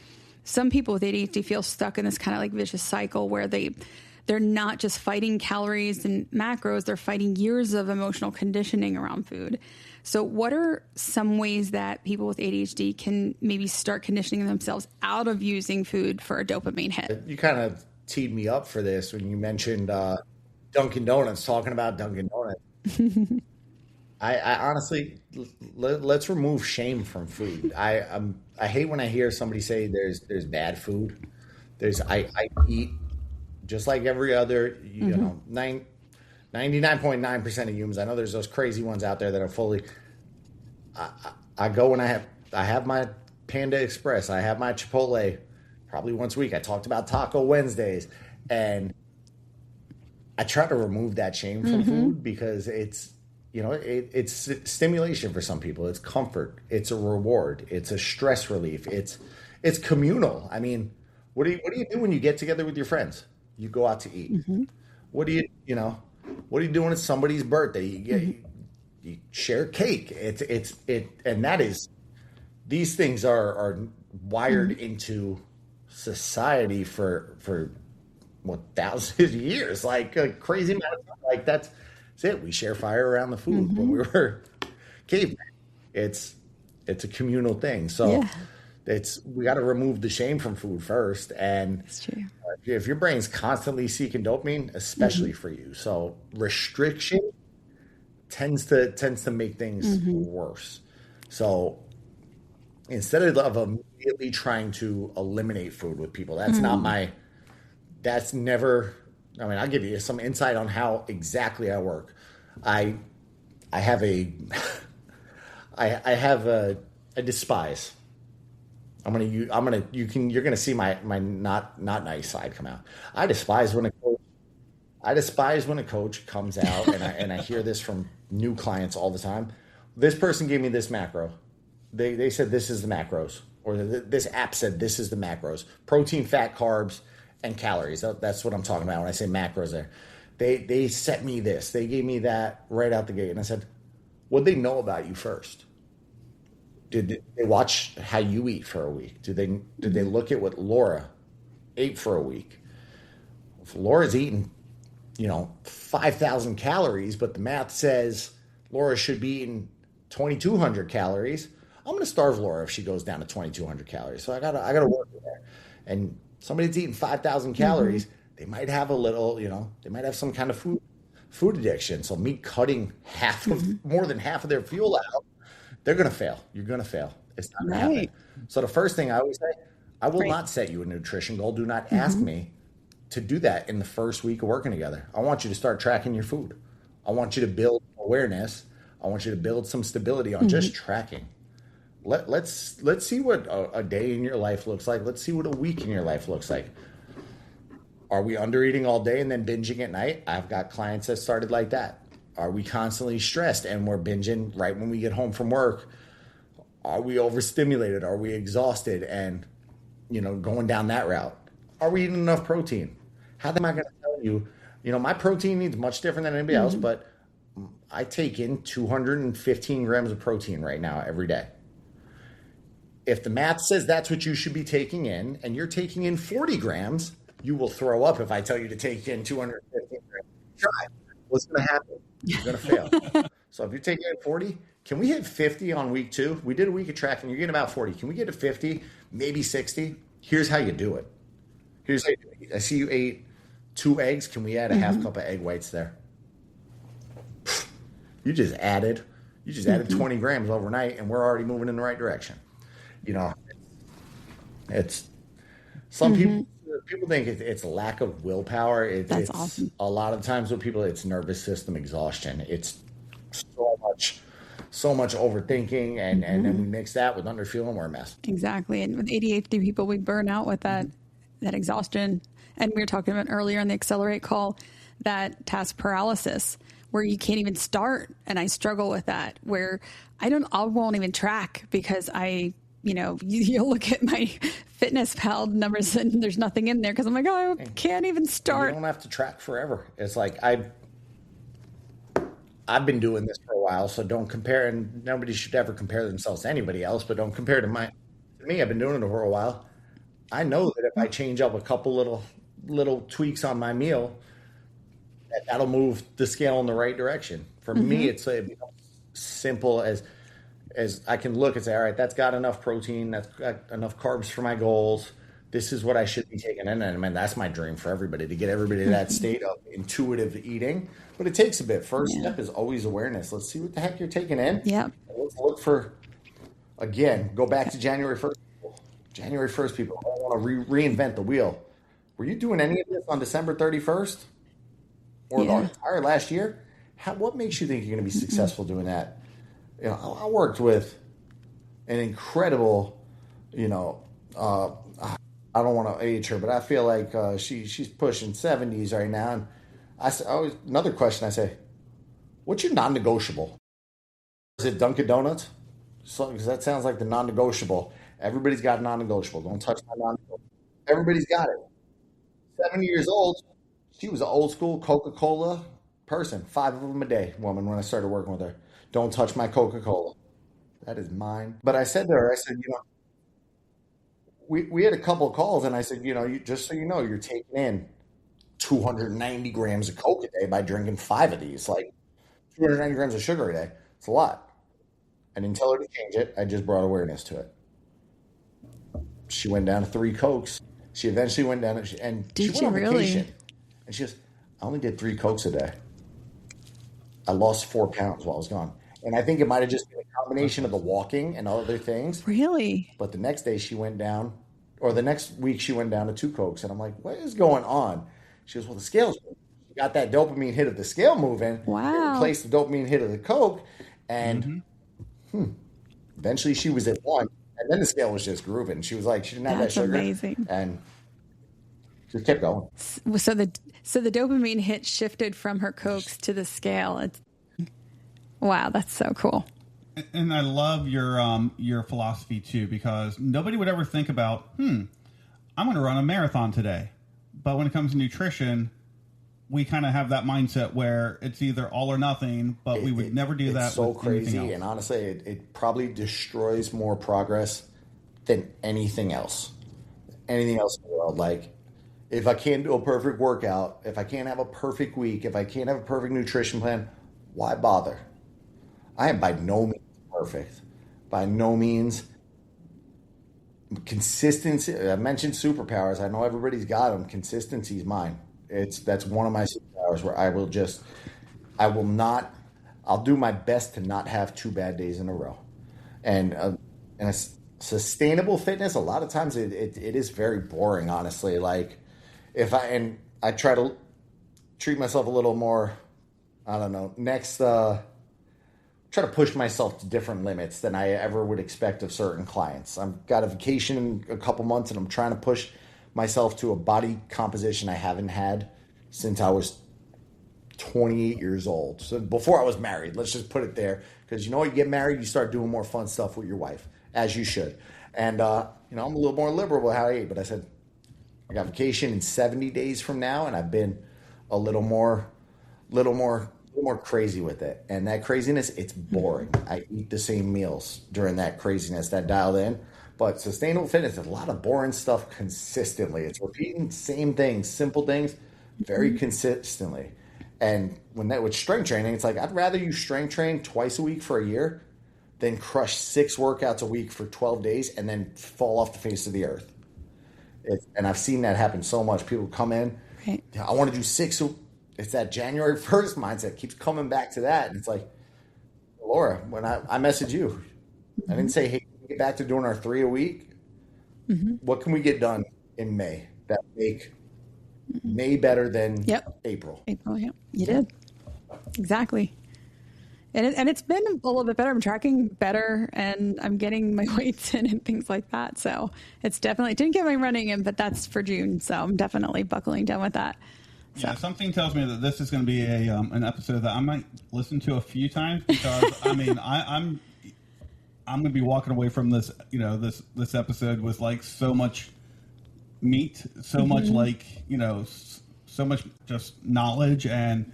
some people with ADHD feel stuck in this kind of like vicious cycle where they're not just fighting calories and macros, they're fighting years of emotional conditioning around food. So what are some ways that people with ADHD can maybe start conditioning themselves out of using food for a dopamine hit? You kind of teed me up for this when you mentioned Dunkin' Donuts, talking about Dunkin' Donuts. I honestly, let's remove shame from food. I hate when I hear somebody say there's bad food. I eat just like every other, 99.9% of humans. I know there's those crazy ones out there that are fully. I go and I have my Panda Express. I have my Chipotle probably once a week. I talked about Taco Wednesdays, and I try to remove that shame from food because it's. It's stimulation for some people. It's comfort. It's a reward. It's a stress relief. It's communal. I mean, what do you do when you get together with your friends? You go out to eat. Mm-hmm. What do you do when it's somebody's birthday? You share cake. And that is, these things are wired into society for what, thousands of years, like a crazy amount of time. Like that's it. We share fire around the food when we were cavemen. It's a communal thing. So we got to remove the shame from food first. And that's true. If your brain's constantly seeking dopamine, especially for you, so restriction tends to make things worse. So instead of immediately trying to eliminate food with people, that's never. I mean, I'll give you some insight on how exactly I work. I have a despise. You're gonna see my not nice side come out. I despise when I despise when a coach comes out, and I hear this from new clients all the time. This person gave me this macro. They said this is the macros, or this app said this is the macros: protein, fat, carbs, and calories. That's what I'm talking about when I say macros. There, they set me this. They gave me that right out the gate, and I said, "What'd they know about you first? Did they watch how you eat for a week? Did they look at what Laura ate for a week? If Laura's eating, 5,000 calories, but the math says Laura should be eating 2,200 calories. I'm going to starve Laura if she goes down to 2,200 calories. So I gotta work with her. And somebody that's eating 5,000 calories, they might have a little, they might have some kind of food addiction. So me cutting more than half of their fuel out, they're going to fail. You're going to fail. It's not going to happen. So the first thing I always say, I will not set you a nutrition goal. Do not ask me to do that in the first week of working together. I want you to start tracking your food. I want you to build awareness. I want you to build some stability on just tracking. Let's see what a day in your life looks like. Let's see what a week in your life looks like. Are we under eating all day and then binging at night? I've got clients that started like that. Are we constantly stressed and we're binging right when we get home from work? Are we overstimulated? Are we exhausted and, going down that route? Are we eating enough protein? How am I going to tell you? My protein needs much different than anybody else, but I take in 215 grams of protein right now every day. If the math says that's what you should be taking in and you're taking in 40 grams, you will throw up if I tell you to take in 215 grams. Try. What's going to happen? You're going to fail. So if you're taking in 40, can we hit 50 on week 2? We did a week of tracking. You're getting about 40. Can we get to 50, maybe 60? Here's how you do it. Here's how you do it. I see you ate 2 eggs. Can we add a half cup of egg whites there? You just added 20 grams overnight, and we're already moving in the right direction. It's some people think it's a lack of willpower. It's awesome. A lot of times with people, it's nervous system exhaustion. It's so much overthinking, and then we mix that with underfueling, we're a mess. Exactly. And with ADHD people, we burn out with that exhaustion. And we were talking about earlier in the Accelerate call, that task paralysis, where you can't even start. And I struggle with that, where I won't even track because you'll look at my FitnessPal numbers and there's nothing in there because I'm like, I can't even start. You don't have to track forever. It's like I've been doing this for a while, so don't compare, and nobody should ever compare themselves to anybody else, but don't compare to me. I've been doing it for a while. I know that if I change up a couple little tweaks on my meal, that'll move the scale in the right direction. For me, it's simple as I can look and say, all right, that's got enough protein, that's got enough carbs for my goals. This is what I should be taking in. And that's my dream for everybody, to get everybody to that state of intuitive eating. But it takes a bit. First step is always awareness. Let's see what the heck you're taking in. Yeah. Let's look for, again, go back to January 1st. January 1st, people. I don't want to reinvent the wheel. Were you doing any of this on December 31st? Or the entire last year? What makes you think you're going to be successful doing that? I worked with an incredible, I don't want to age her, but I feel like she's pushing 70s right now. And another question I say, what's your non-negotiable? Is it Dunkin' Donuts? Because that sounds like the non-negotiable. Everybody's got non-negotiable. Don't touch my non-negotiable. Everybody's got it. 70 years old. She was an old school Coca-Cola person. 5 of them a day, woman, when I started working with her. Don't touch my Coca-Cola. That is mine. But I said to her, we had a couple of calls, and I said, just so you know, you're taking in 290 grams of Coke a day by drinking 5 of these. Like 290 grams of sugar a day. It's a lot. I didn't tell her to change it. I just brought awareness to it. She went down to 3 Cokes. She eventually went down, and she went on vacation. And she goes, I only did 3 Cokes a day. I lost 4 pounds while I was gone. And I think it might have just been a combination of the walking and other things. Really? But the next day she went down, or the next week she went down to 2 Cokes. And I'm like, what is going on? She goes, well, the scale's moving. She got that dopamine hit of the scale moving. Wow. It replaced the dopamine hit of the Coke. And eventually she was at 1. And then the scale was just grooving. She was like, she didn't have that sugar. That's amazing. And just kept going. So the dopamine hit shifted from her Cokes to the scale. Wow, that's so cool. And I love your philosophy too, because nobody would ever think about, I'm going to run a marathon today. But when it comes to nutrition, we kind of have that mindset where it's either all or nothing, but we would never do that. It's so crazy, and honestly, it probably destroys more progress than anything else. Anything else in the world. Like, if I can't do a perfect workout, if I can't have a perfect week, if I can't have a perfect nutrition plan, why bother? I am by no means perfect. By no means. Consistency. I mentioned superpowers. I know everybody's got them. Consistency is mine. That's one of my superpowers where I'll do my best to not have 2 bad days in a row. And a sustainable fitness, a lot of times it is very boring, honestly. Like, I try to treat myself a little more, I don't know, try to push myself to different limits than I ever would expect of certain clients. I've got a vacation in a couple months, and I'm trying to push myself to a body composition I haven't had since I was 28 years old. So before I was married, let's just put it there. Because you get married, you start doing more fun stuff with your wife, as you should. And, I'm a little more liberal with how I eat. But I said, I got vacation in 70 days from now, and I've been a little more crazy with it. And that craziness, it's boring. I eat the same meals during that craziness, that dialed in. But sustainable fitness is a lot of boring stuff consistently. It's repeating the same things, simple things, very consistently. And with strength training, it's like, I'd rather you strength train twice a week for a year than crush 6 workouts a week for 12 days and then fall off the face of the earth. And I've seen that happen so much. People come in, right. I want to do 6. It's that January 1st mindset keeps coming back to that. And it's like, Laura, when I messaged you, I didn't say, hey, get back to doing our 3 a week. What can we get done in May that make May better than April? April, yeah. You did. Exactly. And it's been a little bit better. I'm tracking better, and I'm getting my weights in and things like that. So it's definitely, didn't get my running in, but that's for June. So I'm definitely buckling down with that. So. Yeah, something tells me that this is going to be an episode that I might listen to a few times, because I'm going to be walking away from this, this episode with like so much meat, so much so much just knowledge. And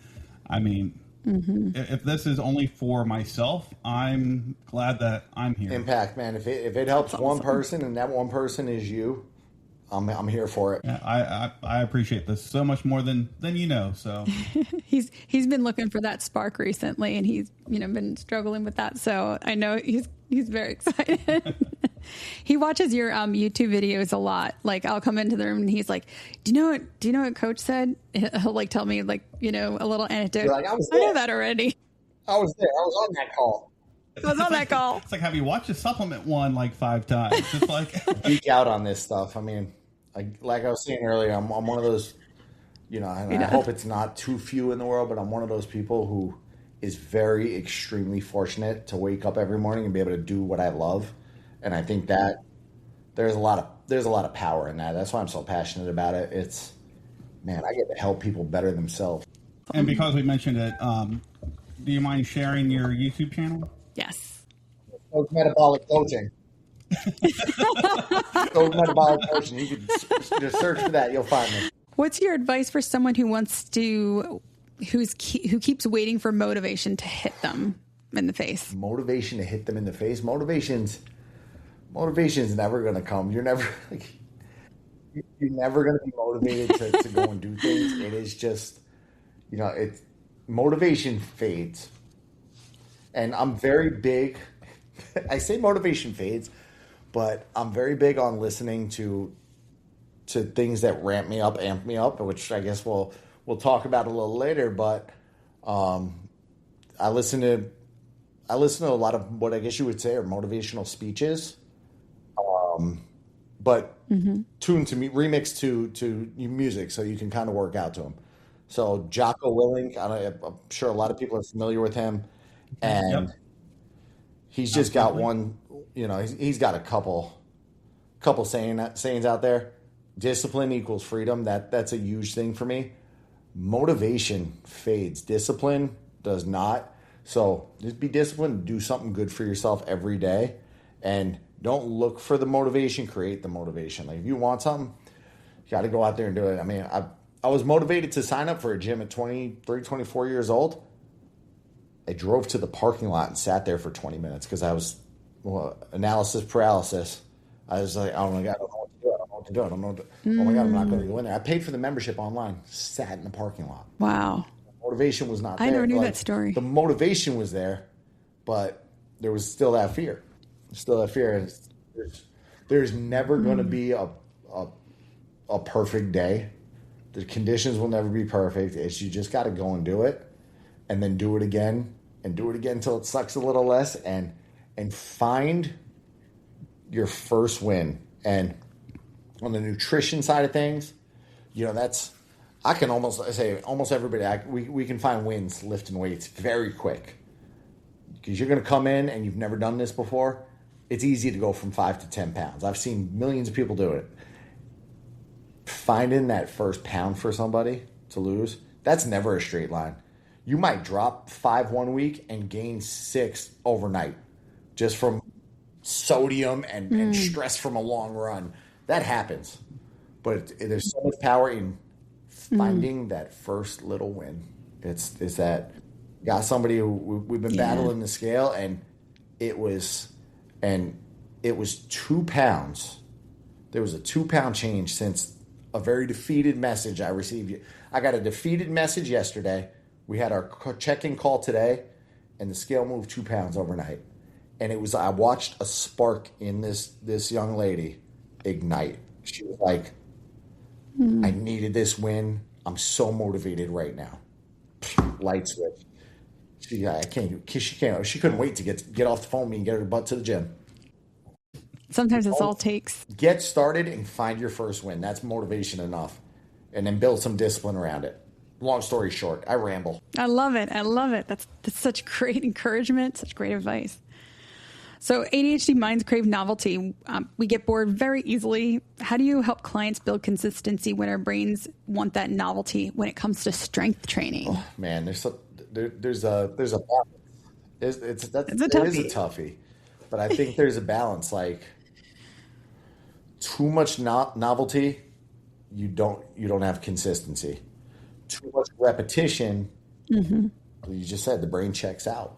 if this is only for myself, I'm glad that I'm here. Impact, man. If it helps one person, and that one person is you, I'm here for it. Yeah, I appreciate this so much more than you know. So he's been looking for that spark recently, and he's been struggling with that. So I know he's very excited. He watches your YouTube videos a lot. Like, I'll come into the room and he's like, "Do you know what Coach said?" He'll like tell me like a little anecdote. Like, I know that already. I was there. I was on that call. It's like, have you watched a supplement one like 5 times? It's like geek out on this stuff. Like I was saying earlier, I'm one of those, I hope it's not too few in the world, but I'm one of those people who is very extremely fortunate to wake up every morning and be able to do what I love. And I think that there's a lot of power in that. That's why I'm so passionate about it. It's, man, I get to help people better themselves. And because we mentioned it, do you mind sharing your YouTube channel? Yes. Stoked Metabolic Coaching. Stoked Metabolic Coaching. You can just search for that. You'll find me. What's your advice for someone who keeps waiting for motivation to hit them in the face? Motivation to hit them in the face? Motivation's never going to come. You're never going to be motivated to go and do things. It is just, motivation fades. And I'm very big, I say motivation fades, but I'm very big on listening to things that amp me up, which I guess we'll talk about a little later. But I listen to a lot of what I guess you would say are motivational speeches, but tuned to me, remixed to music, so you can kind of work out to them. So Jocko Willink, I'm sure a lot of people are familiar with him, and he's just got one. He's got a couple sayings out there. Discipline equals freedom. That's a huge thing for me. Motivation fades. Discipline does not. So just be disciplined. Do something good for yourself every day. And don't look for the motivation. Create the motivation. Like if you want something, you got to go out there and do it. I mean, I was motivated to sign up for a gym at 23, 24 years old. I drove to the parking lot and sat there for 20 minutes because I was analysis paralysis. I was like, oh my God, I don't know what to do. I don't know what to do. I don't know what to do. Oh my God, I'm not going to go in there. I paid for the membership online, sat in the parking lot. Wow. The motivation was not there. I never knew that story. The motivation was there, but there was still that fear. And there's never going to be a perfect day. The conditions will never be perfect. You just got to go and do it, and then do it again, and do it again until it sucks a little less, and find your first win. And on the nutrition side of things, I can almost say almost everybody, we can find wins lifting weights very quick, because you're going to come in and you've never done this before. It's easy to go from 5 to 10 pounds. I've seen millions of people do it. Finding that first pound for somebody to lose, that's never a straight line. You might drop 5 one week and gain 6 overnight just from sodium and stress from a long run. That happens. But there's so much power in finding that first little win. It's that got somebody who we've been battling the scale, and it was 2 pounds. There was a 2 pound change since a very defeated message I received. I got a defeated message yesterday. We had our check-in call today, and the scale moved 2 pounds overnight. And I watched a spark in this young lady ignite. She was like, I needed this win. I'm so motivated right now. Light switch. She couldn't wait to get off the phone with me and get her butt to the gym. Sometimes it's all it takes. Get started and find your first win. That's motivation enough. And then build some discipline around it. Long story short, I ramble. I love it. That's such great encouragement, such great advice. So ADHD minds crave novelty. We get bored very easily. How do you help clients build consistency when our brains want that novelty when it comes to strength training? Oh, man, there's a balance. It's a toughie. But I think there's a balance. Like too much novelty, you don't have consistency. Too much repetition, you just said the brain checks out.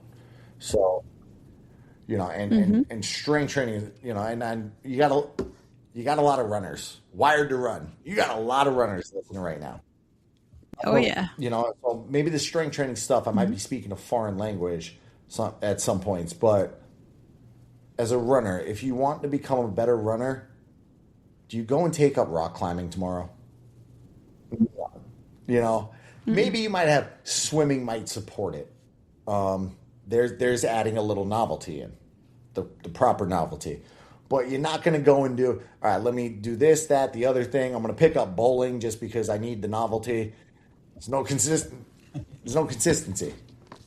So, and strength training, and you got a lot of runners wired to run. You got a lot of runners listening right now. Oh yeah. So maybe the strength training stuff, I might be speaking a foreign language at some points, but as a runner, if you want to become a better runner, do you go and take up rock climbing tomorrow? Maybe you might have swimming might support it. There's adding a little novelty in, the proper novelty. But you're not going to go and do, all right, let me do this, that, the other thing. I'm going to pick up bowling just because I need the novelty. There's no consistency.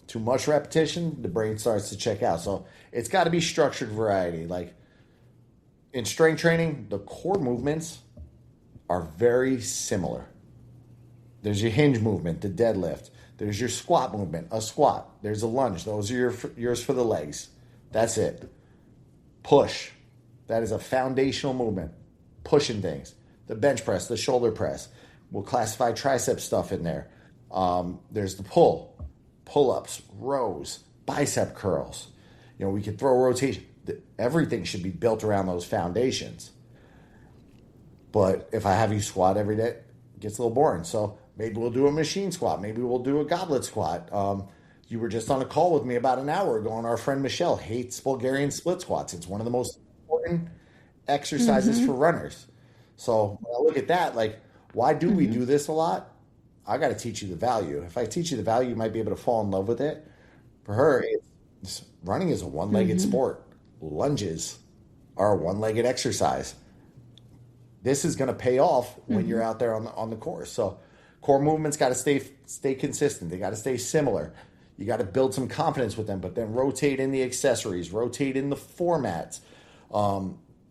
Too much repetition, the brain starts to check out. So it's got to be structured variety. Like in strength training, the core movements are very similar. There's your hinge movement, the deadlift. There's your squat movement, a squat. There's a lunge. Those are yours for the legs. That's it. Push. That is a foundational movement. Pushing things. The bench press, the shoulder press. We'll classify tricep stuff in there. There's the pull. Pull-ups, rows, bicep curls. We could throw rotation. Everything should be built around those foundations. But if I have you squat every day, it gets a little boring. So maybe we'll do a machine squat. Maybe we'll do a goblet squat. You were just on a call with me about an hour ago, and our friend Michelle hates Bulgarian split squats. It's one of the most important exercises for runners. So when I look at that, like, why do we do this a lot? I got to teach you the value. If I teach you the value, you might be able to fall in love with it. For her, running is a one-legged sport. Lunges are a one-legged exercise. This is going to pay off when you're out there on the course. So core movements got to stay consistent. They got to stay similar. You got to build some confidence with them, but then rotate in the accessories, rotate in the formats,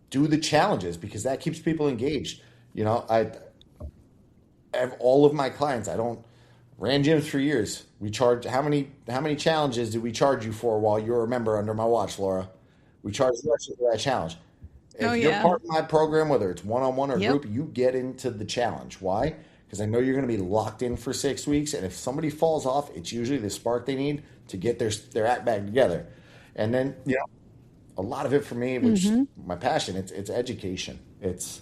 do the challenges, because that keeps people engaged. I have all of my clients. I don't ran gyms for years. We charge how many challenges did we charge you for while you were a member under my watch, Laura? We charge you extra for that challenge. If you're part of my program, whether it's one-on-one or group, you get into the challenge. Why? Because I know you're going to be locked in for 6 weeks, and if somebody falls off, it's usually the spark they need to get their act back together. And then, a lot of it for me, which my passion, it's education. It's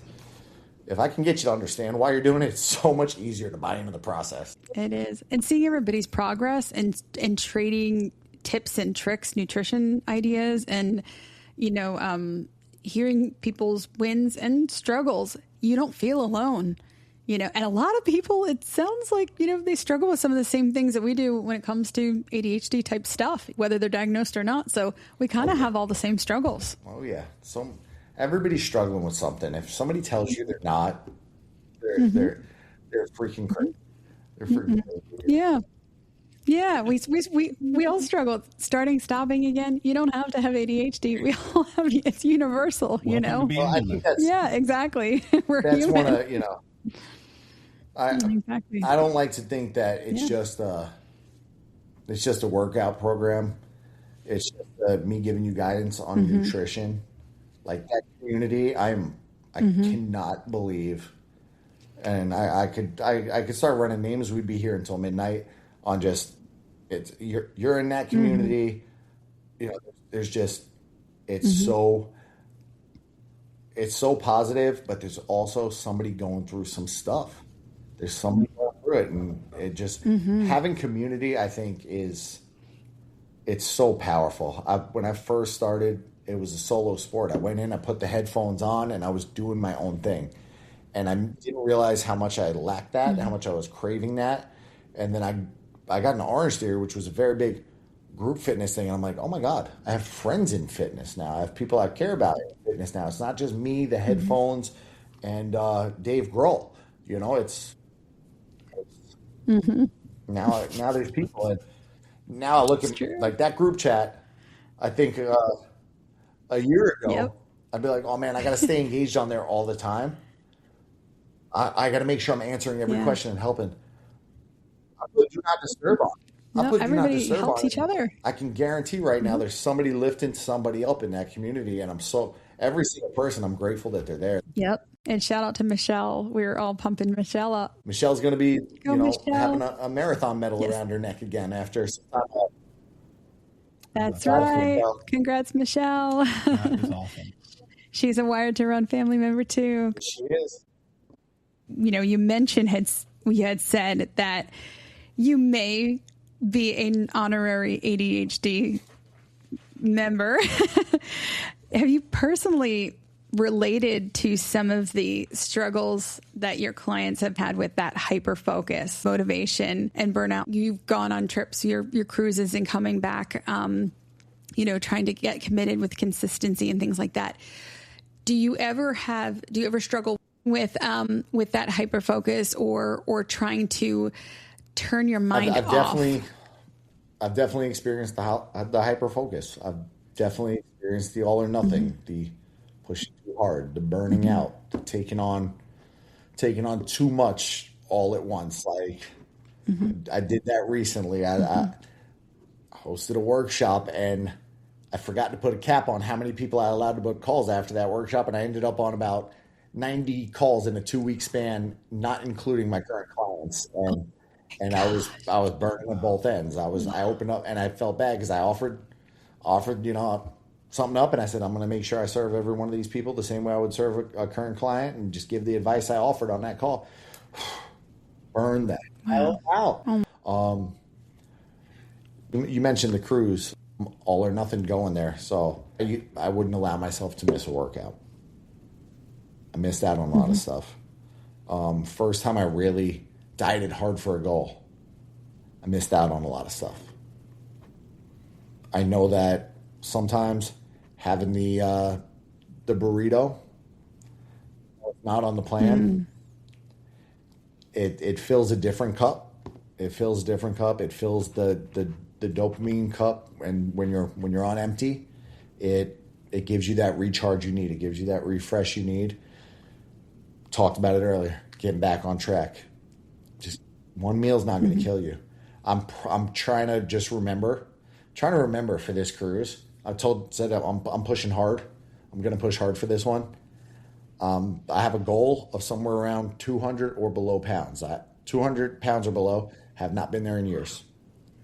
if I can get you to understand why you're doing it, it's so much easier to buy into the process. It is. And seeing everybody's progress and trading tips and tricks, nutrition ideas, and, hearing people's wins and struggles, you don't feel alone. And a lot of people, it sounds like, they struggle with some of the same things that we do when it comes to ADHD type stuff, whether they're diagnosed or not. So we kind of have all the same struggles. Oh, yeah. Everybody's struggling with something. If somebody tells you they're not, they're freaking crazy. They're freaking crazy. Yeah. Yeah, we all struggle. Starting, stopping again. You don't have to have ADHD. We all have. It's universal, Well, I think yeah, exactly. That's human. one of Exactly. I don't like to think that it's just a workout program. It's just me giving you guidance on nutrition. Like that community, I cannot believe, and I could start running names. We'd be here until midnight on just you're in that community. There's just it's so positive, but there's also somebody going through some stuff. There's somebody going through it, and it just having community, I think, it's so powerful. When I first started, it was a solo sport. I went in, I put the headphones on, and I was doing my own thing. And I didn't realize how much I lacked that, how much I was craving that. And then I got into Orange Theory, which was a very big group fitness thing. And I'm like, oh my God, I have friends in fitness now. I have people I care about in fitness now. It's not just me, the headphones, and Dave Grohl. It's now there's people. And now I look at like that group chat. I think a year ago, I'd be like, oh man, I got to stay engaged on there all the time. I got to make sure I'm answering every question and helping. I put do not disturb on. Everybody helps each other. I can guarantee right now there's somebody lifting somebody up in that community, and every single person, I'm grateful that they're there. Yep. And shout out to Michelle. We're all pumping Michelle up. Michelle's going to be, having a marathon medal around her neck again after some time off. That's right. Congrats, Michelle. That is awesome. She's a Wired to Run family member too. She is. You mentioned you had said that you may be an honorary ADHD member. Have you personally related to some of the struggles that your clients have had with that hyperfocus, motivation, and burnout? You've gone on trips, your cruises, and coming back, trying to get committed with consistency and things like that. Do you ever struggle with that hyperfocus or trying to turn your mind off? I've definitely experienced the hyperfocus. I've definitely experienced the all or nothing, the pushing too hard, the burning out, the taking on too much all at once. Like I did that recently. I hosted a workshop and I forgot to put a cap on how many people I allowed to book calls after that workshop, and I ended up on about 90 calls in a 2-week span, not including my current clients. And I was burning on both ends. I opened up and I felt bad because I offered something up, and I said, I'm going to make sure I serve every one of these people the same way I would serve a current client, and just give the advice I offered on that call. Burn that out. You mentioned the cruise, all or nothing going there. So I wouldn't allow myself to miss a workout. I missed out on a lot of stuff. First time I really dieted hard for a goal, I missed out on a lot of stuff. I know that sometimes having the burrito not on the plan, it fills a different cup. It fills a different cup. It fills the dopamine cup, and when you're on empty, it gives you that recharge you need. It gives you that refresh you need talked about it earlier. Getting back on track. Just one meal's not going to kill you. I'm trying to just remember. Trying to remember for this cruise. Said I'm pushing hard. I'm going to push hard for this one. I have a goal of somewhere around 200 or below pounds. 200 pounds or below. Have not been there in years.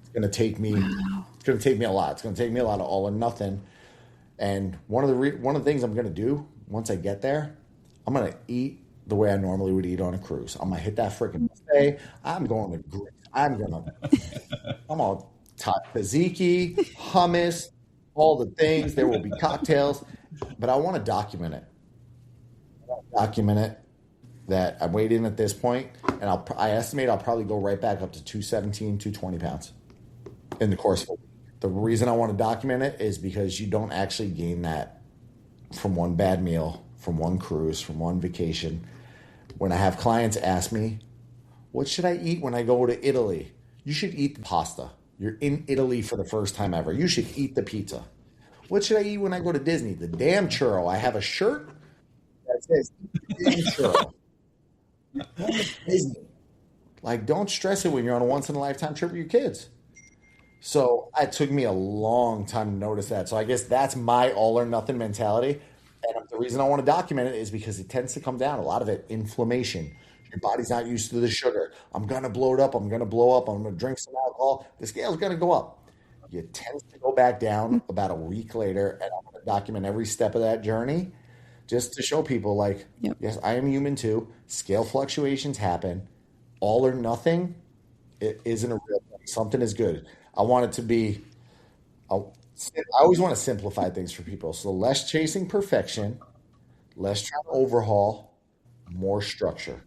It's going to take me. Wow. It's going to take me a lot. It's going to take me a lot of all or nothing. And one of the things I'm going to do once I get there, I'm going to eat the way I normally would eat on a cruise. I'm going to hit that freaking buffet. I'm going to Greece. I'm going to tzatziki, hummus, all the things. There will be cocktails, but I want to document it. That I'm weighed in at this point, and I estimate I'll probably go right back up to 217, 220 pounds in the course of a week. The reason I want to document it is because you don't actually gain that from one bad meal, from one cruise, from one vacation. When I have clients ask me, what should I eat when I go to Italy? You should eat the pasta. You're in Italy for the first time ever. You should eat the pizza. What should I eat when I go to Disney? The damn churro. I have a shirt that says damn churro. Disney. Like, don't stress it when you're on a once-in-a-lifetime trip with your kids. So it took me a long time to notice that. So I guess that's my all-or-nothing mentality. And the reason I want to document it is because it tends to come down. A lot of it, inflammation. Your body's not used to the sugar. I'm going to blow it up. I'm going to blow up. I'm going to drink some alcohol. The scale's going to go up. It tends to go back down about a week later, and I'm going to document every step of that journey just to show people, like, yes, I am human too. Scale fluctuations happen. All or nothing, it isn't a real thing. Something is good. I want it to be, I always want to simplify things for people. So less chasing perfection, less trying to overhaul, more structure,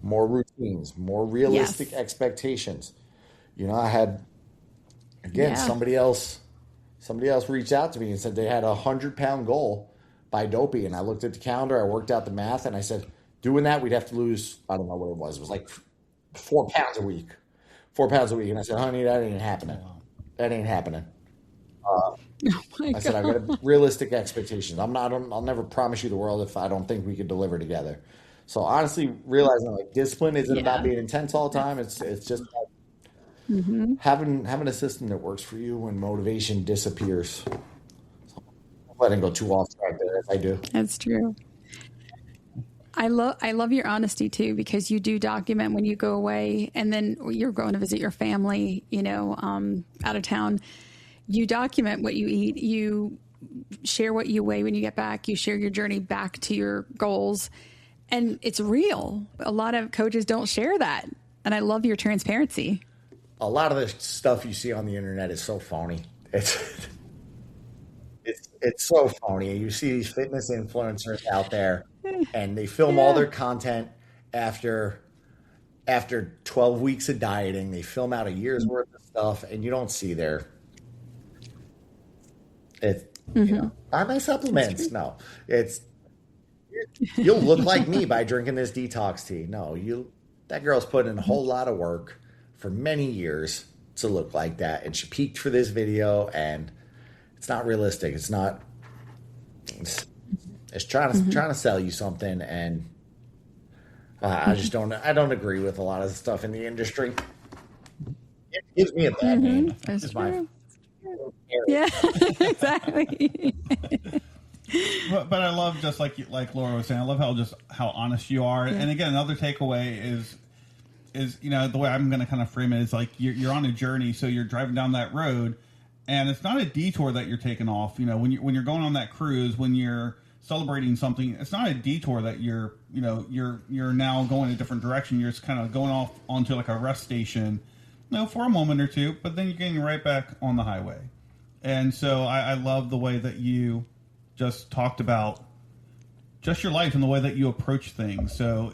more routines, more realistic expectations. You know, I had, again, somebody else reached out to me and said they had a 100-pound goal by Dopey. And I looked at the calendar, I worked out the math, and I said, doing that, we'd have to lose, I don't know what it was. It was like 4 pounds a week. 4 pounds a week. And I said, honey, that ain't happening. That ain't happening. I said, I've got realistic expectations. I'll never promise you the world if I don't think we could deliver together. So honestly, realizing like discipline isn't about being intense all the time. It's just about having a system that works for you when motivation disappears. So I'm letting go too off track there if I do. That's true. I love your honesty too, because you do document when you go away and then you're going to visit your family, out of town. You document what you eat. You share what you weigh when you get back. You share your journey back to your goals. And it's real. A lot of coaches don't share that. And I love your transparency. A lot of the stuff you see on the internet is so phony. It's so phony. You see these fitness influencers out there and they film all their content after 12 weeks of dieting. They film out a year's worth of stuff and you don't see buy my supplements. No, you'll look like me by drinking this detox tea. No, that girl's put in a whole lot of work for many years to look like that. And she peaked for this video and it's not realistic. It's trying to sell you something. And I don't agree with a lot of the stuff in the industry. It gives me a bad name. That's true. Yeah, exactly. but I love, just like Laura was saying, I love how honest you are. And again, another takeaway is the way I'm going to kind of frame it is like you're on a journey, so you're driving down that road, and it's not a detour that you're taking off. When you're going on that cruise, when you're celebrating something, it's not a detour that you're now going a different direction. You're just kind of going off onto like a rest station, for a moment or two, but then you're getting right back on the highway. And so I love the way that you just talked about just your life and the way that you approach things. So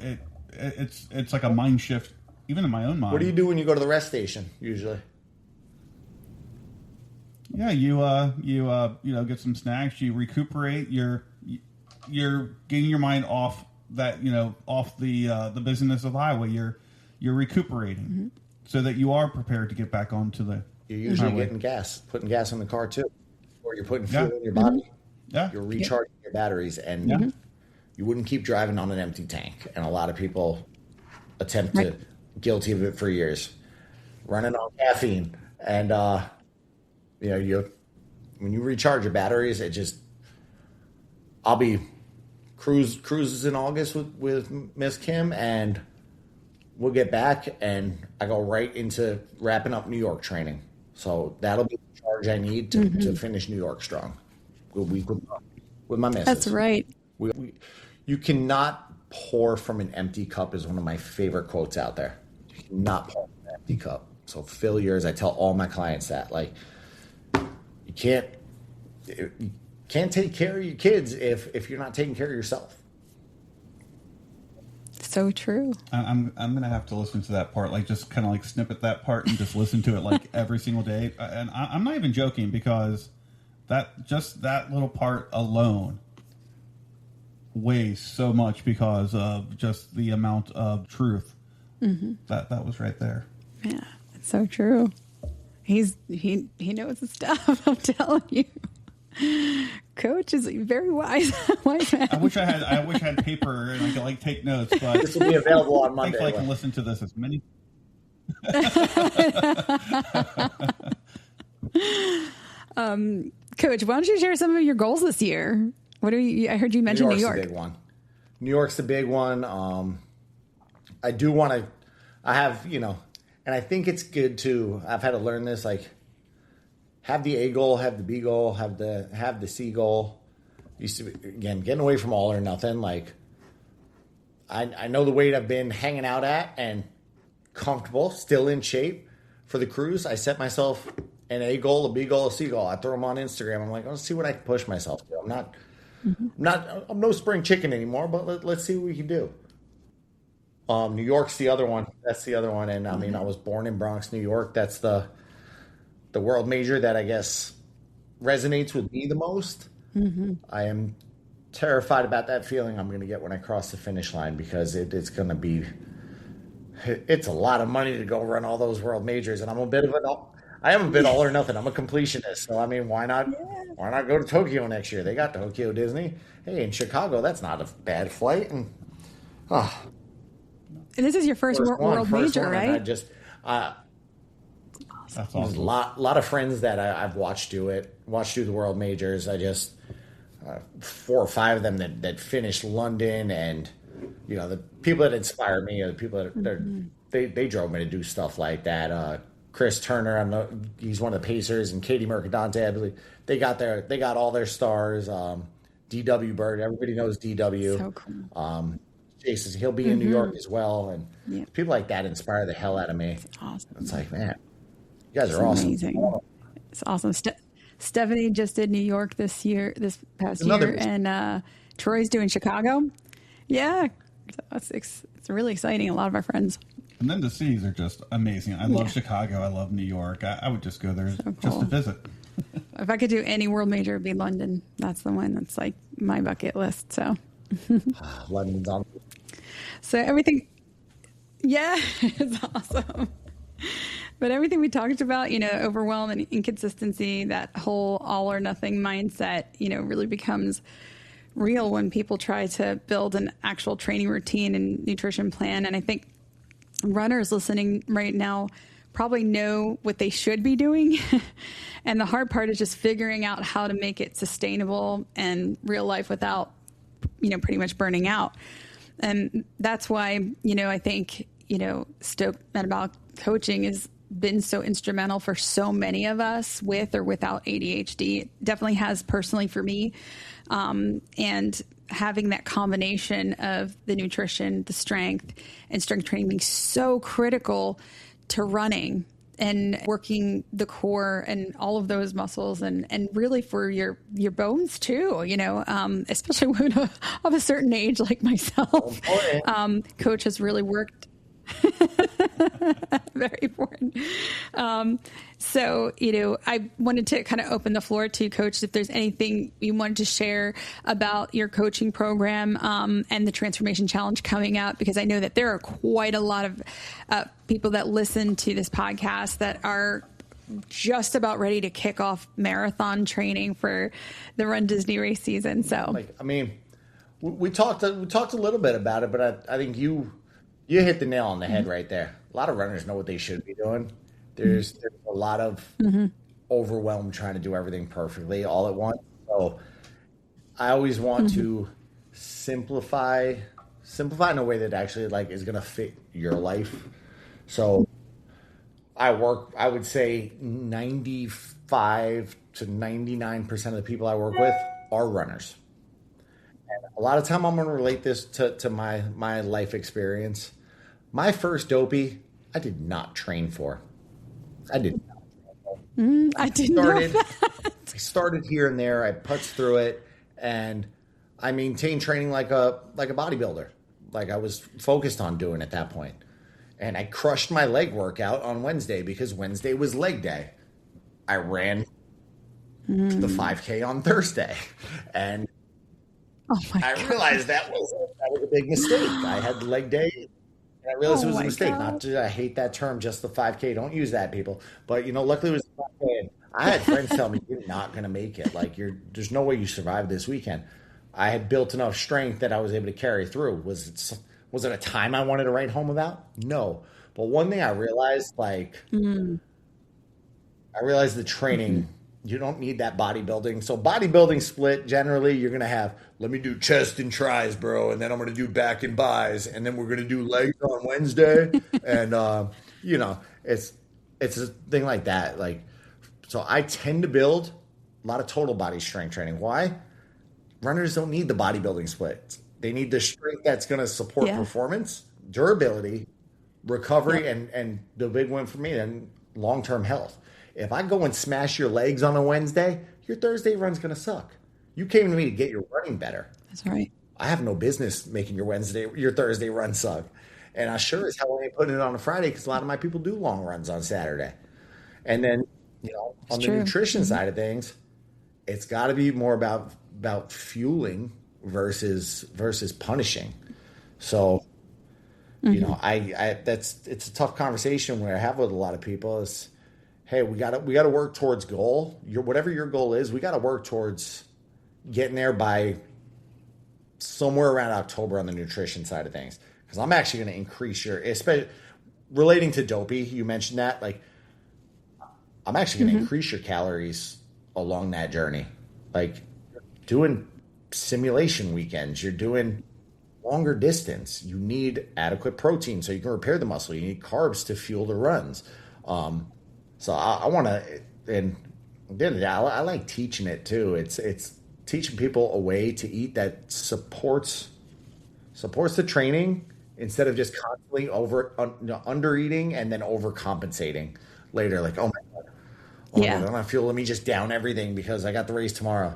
it's like a mind shift, even in my own mind. What do you do when you go to the rest station usually? Yeah, you get some snacks, you recuperate, you're getting your mind off that, off the busyness of the highway. You're recuperating so that you are prepared to get back onto the You're usually highway. putting gas in the car too, or you're putting fuel in your body. Yeah. You're recharging your batteries, and you wouldn't keep driving on an empty tank. And a lot of people attempt to, guilty of it for years, running on caffeine. And, when you recharge your batteries, I'll be cruises in August with Miss Kim, and we'll get back, and I go right into wrapping up New York training. So that'll be the charge I need to finish New York strong. Good week with my missus. That's right. You cannot pour from an empty cup is one of my favorite quotes out there. You cannot pour from an empty cup. So fill yours. I tell all my clients that. Like, you can't take care of your kids if you're not taking care of yourself. So true. I'm gonna have to listen to that part, like just kind of like snippet that part and just listen to it like every single day. And I'm not even joking, because that little part alone weighs so much because of just the amount of truth that was right there. Yeah, it's so true. He knows his stuff. I'm telling you. Coach is very wise man. I wish I had paper and I could like take notes, but this will be available on Monday. Thankfully I can listen to this as many. Coach, why don't you share some of your goals this year? What are you? I heard you mention New York. The big one. New York's the big one. I do want to. I have, and I think it's good to. I've had to learn this, like, have the A goal, have the B goal, have the C goal. Used to be, again, getting away from all or nothing. Like, I know the weight I've been hanging out at and comfortable, still in shape for the cruise. I set myself an A goal, a B goal, a C goal. I throw them on Instagram. I'm like, let's see what I can push myself to. I'm no spring chicken anymore, but let's see what we can do. New York's the other one. That's the other one. And I mean, I was born in Bronx, New York. That's the world major that I guess resonates with me the most. I am terrified about that feeling I'm going to get when I cross the finish line, because it's going to be, it's a lot of money to go run all those world majors. And I am a bit all or nothing. I'm a completionist. So, I mean, why not go to Tokyo next year? They got Tokyo Disney. Hey, in Chicago, that's not a bad flight. And this is your first world major, right? That's awesome. There's a lot of friends that I've watched do the world majors. I just 4 or 5 of them that finished London, and the people that inspire me are the people that they drove me to do stuff like that. Chris Turner, he's one of the Pacers, and Katie Mercadante, I believe they got all their stars. DW Bird, everybody knows DW. So cool. Jason, he'll be in New York as well, and people like that inspire the hell out of me. It's awesome. It's like, man, you guys are awesome. Amazing. It's awesome. Stephanie just did New York this past year, and Troy's doing Chicago. Yeah, it's really exciting. A lot of our friends. And then the cities are just amazing. I love Chicago. I love New York. I would just go there just to visit. If I could do any world major, it'd be London. That's the one that's like my bucket list. So London's on. So everything, it's awesome. But everything we talked about, overwhelm and inconsistency, that whole all or nothing mindset, really becomes real when people try to build an actual training routine and nutrition plan. And I think runners listening right now probably know what they should be doing. And the hard part is just figuring out how to make it sustainable and real life without, pretty much burning out. And that's why, I think, Stoked Metabolic Coaching has been so instrumental for so many of us with or without ADHD. It definitely has personally for me. And having that combination of the nutrition, the strength, and strength training being so critical to running and working the core and all of those muscles and really for your bones too, especially women of a certain age like myself. Coach has really worked. Very important. So, I wanted to kind of open the floor to Coach if there's anything you wanted to share about your coaching program and the Transformation Challenge coming up, because I know that there are quite a lot of people that listen to this podcast that are just about ready to kick off marathon training for the Run Disney race season. So, We talked a little bit about it, but I think you hit the nail on the head right there. A lot of runners know what they should be doing. There's a lot of overwhelm trying to do everything perfectly all at once. So I always want to simplify in a way that actually like is going to fit your life. So I would say 95 to 99% of the people I work with are runners. And a lot of time I'm going to relate this to my life experience. My first dopey, I did not train for. I did not. I didn't know that. I started here and there. I putzed through it, and I maintained training like a bodybuilder, like I was focused on doing at that point. And I crushed my leg workout on Wednesday because Wednesday was leg day. I ran the 5K on Thursday, and I realized that was a big mistake. I had leg day. I realized it was a mistake. I hate that term, just the 5K. Don't use that, people. But, luckily it was the 5K. I had friends tell me, you're not going to make it. Like, there's no way you survive this weekend. I had built enough strength that I was able to carry through. Was it a time I wanted to write home about? No. But one thing I realized, I realized the training, you don't need that bodybuilding. So bodybuilding split, generally, you're going to have, let me do chest and tries, bro, and then I'm going to do back and buys, and then we're going to do legs on Wednesday. And, it's a thing like that. Like, so I tend to build a lot of total body strength training. Why? Runners don't need the bodybuilding split. They need the strength that's going to support performance, durability, recovery, and the big one for me, and long-term health. If I go and smash your legs on a Wednesday, your Thursday run's going to suck. You came to me to get your running better. That's right. I have no business making your Thursday run suck. And I sure as hell ain't putting it on a Friday because a lot of my people do long runs on Saturday. And then, on the nutrition side of things, it's got to be more about fueling versus punishing. So, it's a tough conversation where I have with a lot of people is, hey, we got to work towards goal. Whatever your goal is, we got to work towards getting there by somewhere around October on the nutrition side of things. Because I'm actually going to increase especially relating to dopey, you mentioned that, like, I'm actually going to increase your calories along that journey. Like, doing simulation weekends, you're doing longer distance. You need adequate protein so you can repair the muscle. You need carbs to fuel the runs. So I want to, and I like teaching it too. It's teaching people a way to eat that supports the training instead of just constantly under eating and then overcompensating later. Like, oh my God, my God, I don't feel. Let me just down everything because I got the race tomorrow.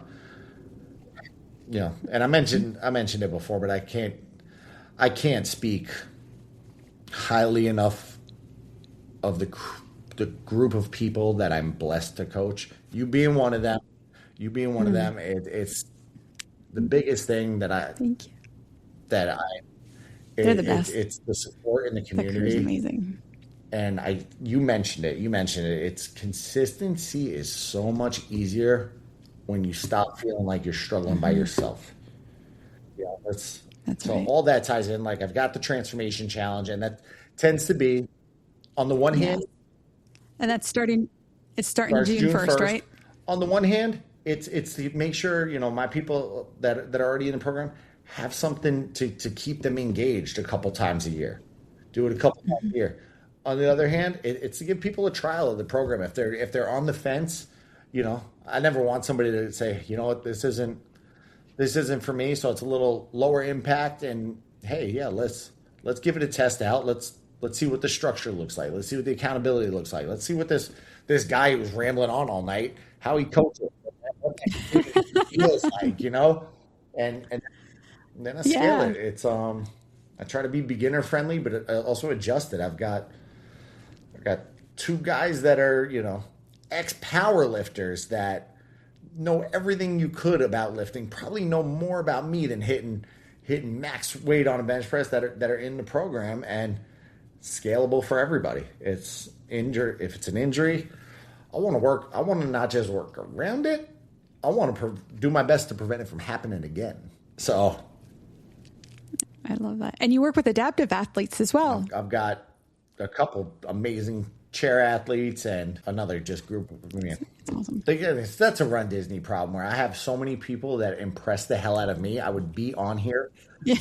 And I mentioned it before, but I can't speak highly enough of the group of people that I'm blessed to coach. You being one of them, it's the biggest thing that Thank you. They're the best. It's the support in the community. That crew's amazing. And you mentioned it. It's consistency is so much easier when you stop feeling like you're struggling by yourself. That's right. All that ties in. Like, I've got the transformation challenge, and that tends to be, on the one hand, and that's starting. It's starting June 1st, right? On the one hand, it's to make sure my people that are already in the program have something to keep them engaged a couple times a year. Do it a couple times a year. On the other hand, it's to give people a trial of the program. If they're on the fence, I never want somebody to say, you know what, this isn't for me. So it's a little lower impact. And hey, let's give it a test out. Let's see what the structure looks like. Let's see what the accountability looks like. Let's see what this guy who was rambling on all night, how he coaches, what that feels like, and then I scale it. It's I try to be beginner friendly, but also adjust it. I've got 2 guys that are, ex-power lifters that know everything you could about lifting, probably know more about me than hitting max weight on a bench press that are in the program, and scalable for everybody. If it's an injury, I want to not just work around it. I want to do my best to prevent it from happening again. So I love that. And you work with adaptive athletes as well. I've got a couple amazing chair athletes and another just group of women. Awesome. That's a Run Disney problem where I have so many people that impress the hell out of me. I would be on here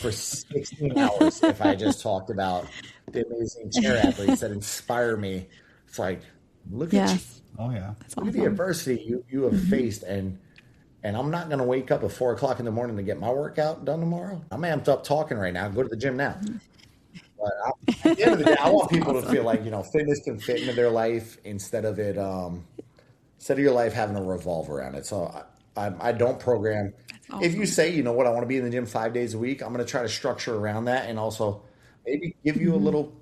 for 16 hours if I just talked about the amazing chair athletes that inspire me. It's like, look at you. Oh, yeah. That's look awesome. at the adversity you have faced. And I'm not going to wake up at 4 o'clock in the morning to get my workout done tomorrow. I'm amped up talking right now. Go to the gym now. But at the end of the day, I want people to feel like, fitness can fit into their life instead of your life having to revolve around it. So I don't program. Awesome. If you say, you know what, I want to be in the gym 5 days a week, I'm going to try to structure around that and also maybe give you a little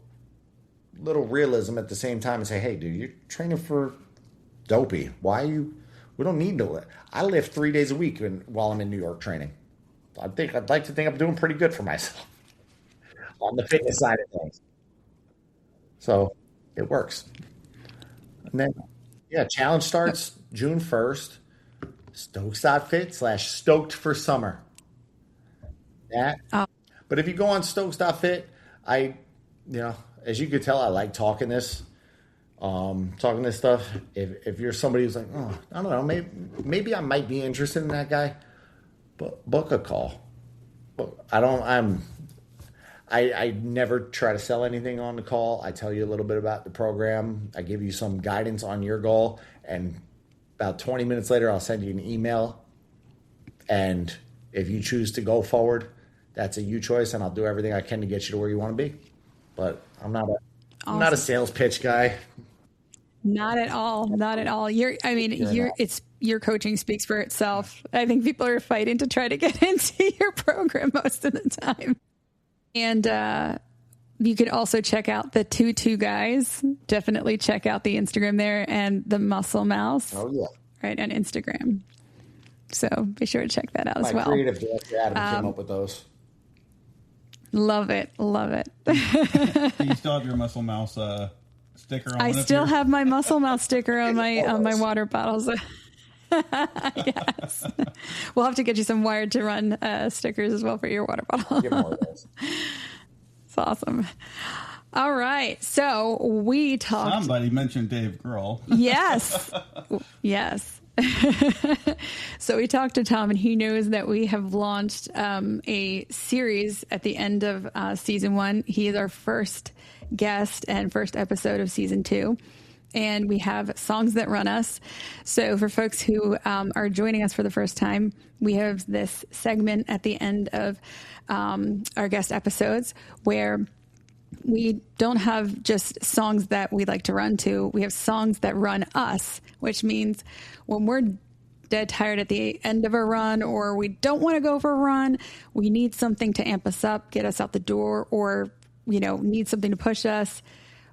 realism at the same time and say, hey, dude, you're training for dopey. We don't need to lift. I lift 3 days a week while I'm in New York training. I'd like to think I'm doing pretty good for myself on the fitness side of things. So it works. And then, challenge starts June 1st. Stokes.fit/stoked for summer. But if you go on Stokes.fit, as you could tell, I like talking this stuff. If you're somebody who's like, oh, I don't know, maybe I might be interested in that guy, but book a call. I never try to sell anything on the call. I tell you a little bit about the program. I give you some guidance on your goal, and about 20 minutes later, I'll send you an email. And if you choose to go forward, that's a you choice, and I'll do everything I can to get you to where you want to be. But I'm not a sales pitch guy. Not at all. Not at all. Your coaching speaks for itself. I think people are fighting to try to get into your program most of the time. And you could also check out the 2 guys. Definitely check out the Instagram there and the Muscle Mouse. Oh, yeah. Right, on Instagram. So be sure to check that out as well. My creative director, Adam, came up with those. Love it. Love it. Do you still have your Muscle Mouse sticker on? I still have my Muscle Mouse sticker on my water bottles. Yes. We'll have to get you some Wired to Run stickers as well for your water bottle. Get more of those. It's awesome. All right. So we talked. Somebody mentioned Dave Grohl. Yes. Yes. So we talked to Tom, and he knows that we have launched a series at the end of season 1. He is our first guest and first episode of season 2. And we have Songs That Run Us. So for folks who are joining us for the first time, we have this segment at the end of our guest episodes where we don't have just songs that we like to run to. We have songs that run us, which means when we're dead tired at the end of a run, or we don't want to go for a run, we need something to amp us up, get us out the door, or, need something to push us.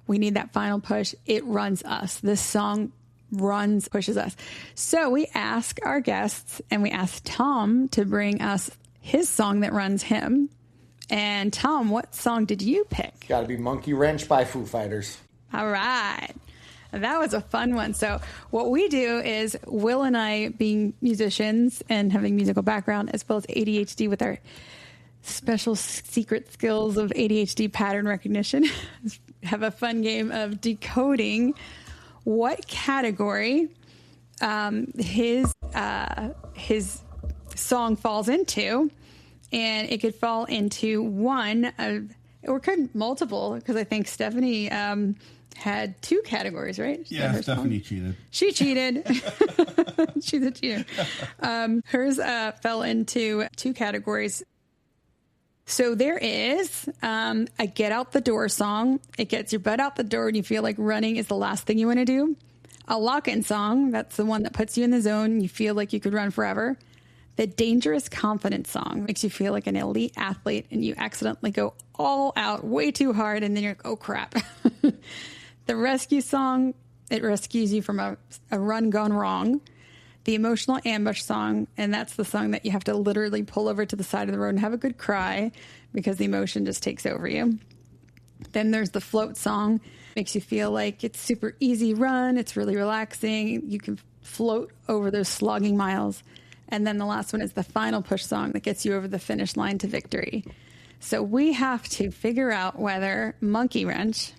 We need that final push. It runs us. This song pushes us. So we ask our guests, and we ask Tom to bring us his song that runs him. And Tom, what song did you pick? Got to be Monkey Wrench by Foo Fighters. All right. That was a fun one. So what we do is Will and I, being musicians and having musical background, as well as ADHD with our special secret skills of ADHD pattern recognition, have a fun game of decoding what category his song falls into. And it could fall into one of, or could multiple, because I think Stephanie had 2 categories, right? Yeah, Stephanie cheated. She cheated. She's a cheater. Hers fell into 2 categories. So there is a get out the door song. It gets your butt out the door and you feel like running is the last thing you want to do. A lock-in song. That's the one that puts you in the zone. You feel like you could run forever. The dangerous confidence song makes you feel like an elite athlete and you accidentally go all out way too hard and then you're like, oh crap. The rescue song, it rescues you from a run gone wrong. The emotional ambush song, and that's the song that you have to literally pull over to the side of the road and have a good cry because the emotion just takes over you. Then there's the float song, makes you feel like it's super easy run. It's really relaxing. You can float over those slogging miles. And then the last one is the final push song that gets you over the finish line to victory. So we have to figure out whether Monkey Wrench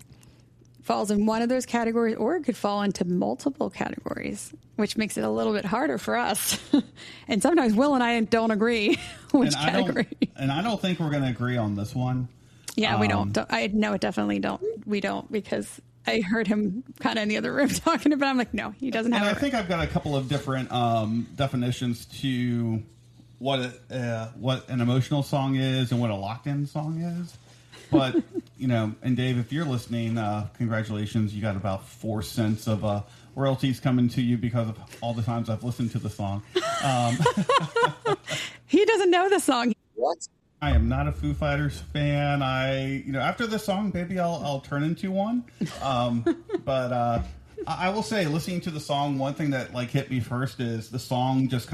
falls in one of those categories, or it could fall into multiple categories, which makes it a little bit harder for us. And sometimes Will and I don't agree which category. I don't think we're going to agree on this one. Yeah, we don't. I know it definitely don't. We don't, because I heard him kind of in the other room talking about it. I'm like, no, he doesn't have it. I think I've got a couple of different definitions to what an emotional song is and what a locked-in song is. But, and Dave, if you're listening, congratulations. You got about 4 cents of royalties coming to you because of all the times I've listened to the song. He doesn't know the song. What? I am not a Foo Fighters fan. After this song, maybe I'll turn into one. But I will say, listening to the song, one thing that hit me first is the song just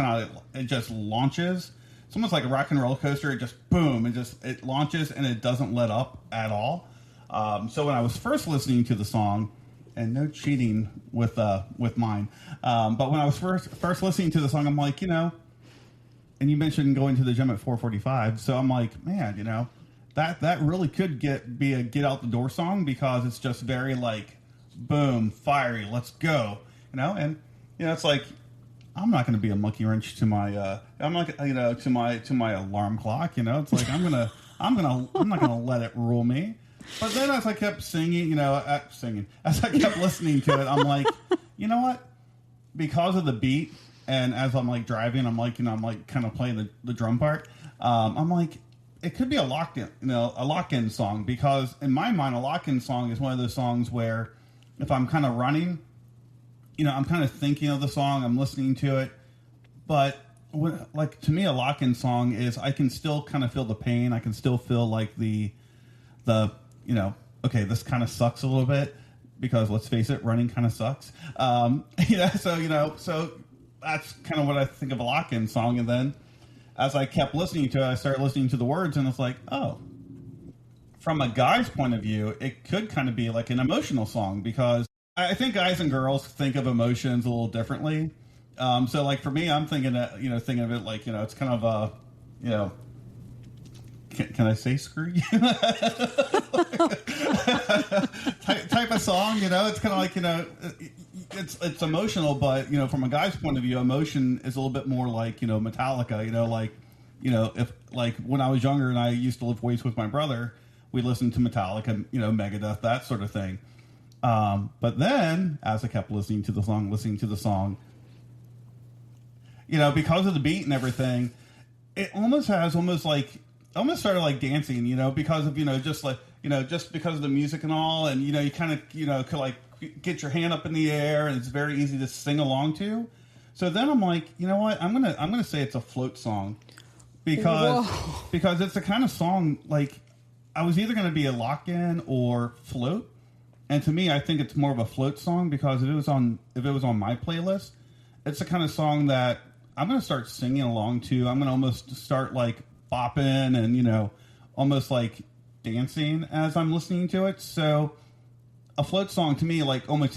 just launches. It's almost like a rock and roller coaster. It just boom, it launches and it doesn't let up at all. So when I was first listening to the song, and no cheating with mine, but when I was first listening to the song, I'm like, and you mentioned going to the gym at 4:45, so I'm like, man, that really could be a get out the door song, because it's just very boom, fiery, let's go, and it's like, I'm not going to be a monkey wrench to my to my alarm clock, it's like I'm not going to let it rule me. But then as I kept singing, as I kept listening to it, I'm like, you know what? Because of the beat, and as I'm driving, I'm kind of playing the drum part. I'm like, it could be a lock-in song, because in my mind, a lock-in song is one of those songs where if I'm kind of running, I'm kind of thinking of the song, I'm listening to it, but to me, a lock-in song is I can still kind of feel the pain. I can still feel the okay, this kind of sucks a little bit, because let's face it, running kind of sucks. So that's kind of what I think of a lock-in song. And then as I kept listening to it, I started listening to the words, and it's like, oh, from a guy's point of view, it could kind of be like an emotional song, because I think guys and girls think of emotions a little differently. So for me, I'm thinking of it it's kind of a, can I say screw you? type of song, it's kind of it's emotional, but from a guy's point of view, emotion is a little bit more Metallica, if when I was younger and I used to lift weights with my brother, we listened to Metallica, Megadeth, that sort of thing. But then as I kept listening to the song, because of the beat and everything, it almost started dancing, because of, just because of the music and all. And, you kind of, could get your hand up in the air, and it's very easy to sing along to. So then I'm like, you know what? I'm going to say it's a float song, because it's the kind of song, I was either going to be a lock-in or float. And to me, I think it's more of a float song, because if it was on my playlist, it's the kind of song that I'm going to start singing along to. I'm going to almost start bopping and, almost dancing as I'm listening to it. So a float song to me, almost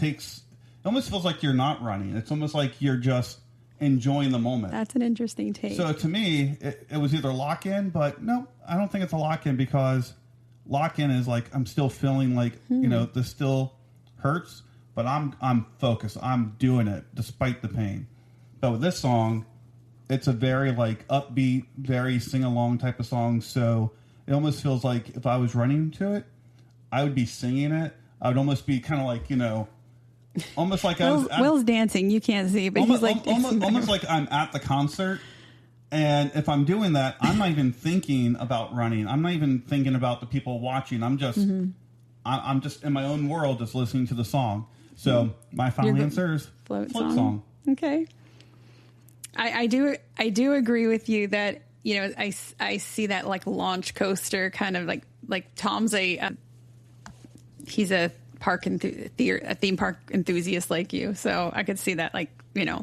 feels like you're not running. It's almost like you're just enjoying the moment. That's an interesting take. So to me, it was either lock-in, but no, I don't think it's a lock-in, because lock-in is I'm still feeling this still hurts, but I'm focused. I'm doing it despite the pain. But with this song, it's a very upbeat, very sing-along type of song. So it almost feels like if I was running to it, I would be singing it. I would almost be kind of almost like Will's dancing. You can't see, but almost, he's almost like I'm at the concert. And if I'm doing that, I'm not even thinking about running. I'm not even thinking about the people watching. I'm just, I'm just in my own world, just listening to the song. So my final answer is float song. Okay. I do agree with you that, I see that launch coaster kind of like Tom's he's a theme park enthusiast like you. So I could see that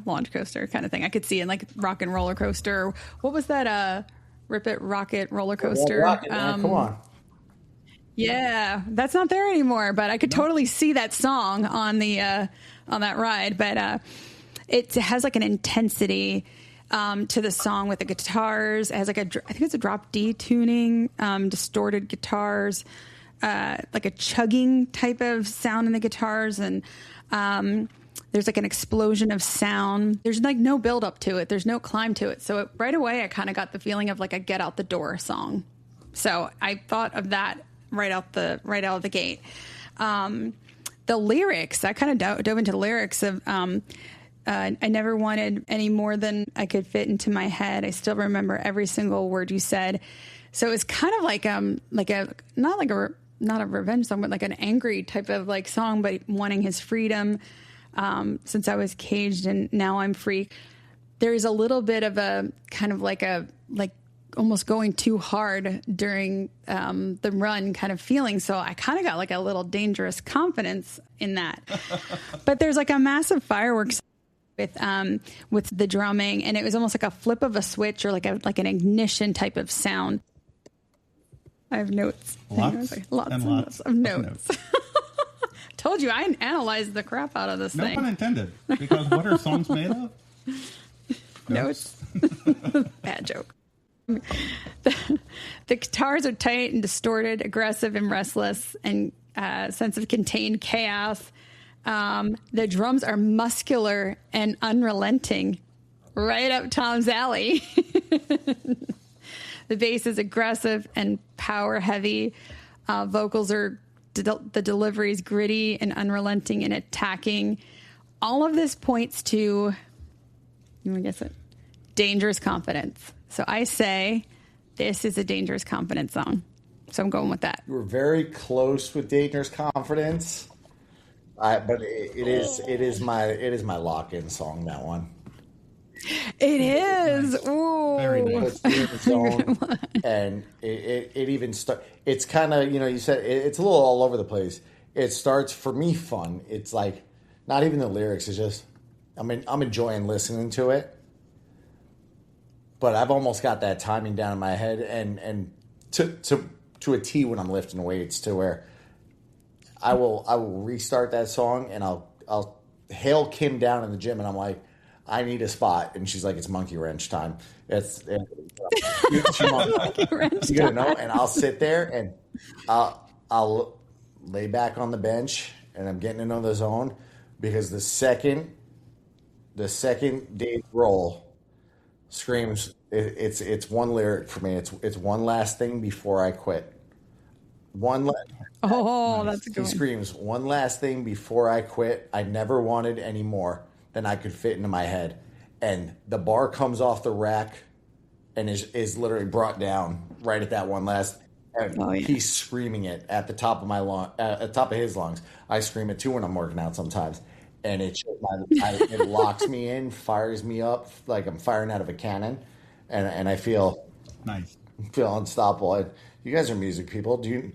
launch coaster kind of thing. I could see in rock and roller coaster. What was that? Rip It Rocket roller coaster. Rocket, come on. Yeah, that's not there anymore, but I could totally see that song on the on that ride. But it has an intensity to the song with the guitars. It has like I think it's a drop D tuning, distorted guitars, like a chugging type of sound in the guitars. And there's like an explosion of sound. There's like no build up to it. There's no climb to it. So right away, I kind of got the feeling of like a get out the door song. So I thought of that right out of the gate. The lyrics, I kind of dove into the lyrics of, I never wanted any more than I could fit into my head. I still remember every single word you said. So it's kind of like not a revenge song, but like an angry type of like song, but wanting his freedom. Since I was caged and now I'm free. There's a little bit of a kind of like almost going too hard during the run kind of feeling. So I kind of got like a little dangerous confidence in that. But there's like a massive fireworks with the drumming, and it was almost like a flip of a switch or like an ignition type of sound. I have notes. Lots of notes. Told you, I analyzed the crap out of this thing. No pun intended. Because what are songs made of? Notes. Bad joke. The guitars are tight and distorted, aggressive and restless, and sense of contained chaos. The drums are muscular and unrelenting, right up Tom's alley. The bass is aggressive and power heavy. Vocals are the delivery is gritty and unrelenting and attacking. All of this points to, you want to guess it? Dangerous confidence. So I say this is a dangerous confidence song. So I'm going with that. You were very close with Dangerous Confidence, but it is my lock-in song. That one. It is. Nice. Ooh. Very nice. And it even starts. It's kind of, you said it's a little all over the place. It starts for me fun. It's like not even the lyrics. It's just I'm enjoying listening to it. But I've almost got that timing down in my head, and to a T when I'm lifting weights, to where I will restart that song and I'll hail Kim down in the gym, and I'm like, I need a spot, and she's like, it's monkey wrench time. Monkey wrench you gotta know, and I'll sit there and I'll lay back on the bench, and I'm getting into the zone, because the second Dave roll screams, it's one lyric for me. It's one last thing before I quit. That's a good He screams, one last thing before I quit. I never wanted any more than I could fit into my head. And the bar comes off the rack and is literally brought down right at that one last. And he's screaming it at the top of at the top of his lungs. I scream it too when I'm working out sometimes. And it locks me in, fires me up like I'm firing out of a cannon, and I feel nice, feel unstoppable. You guys are music people. Do you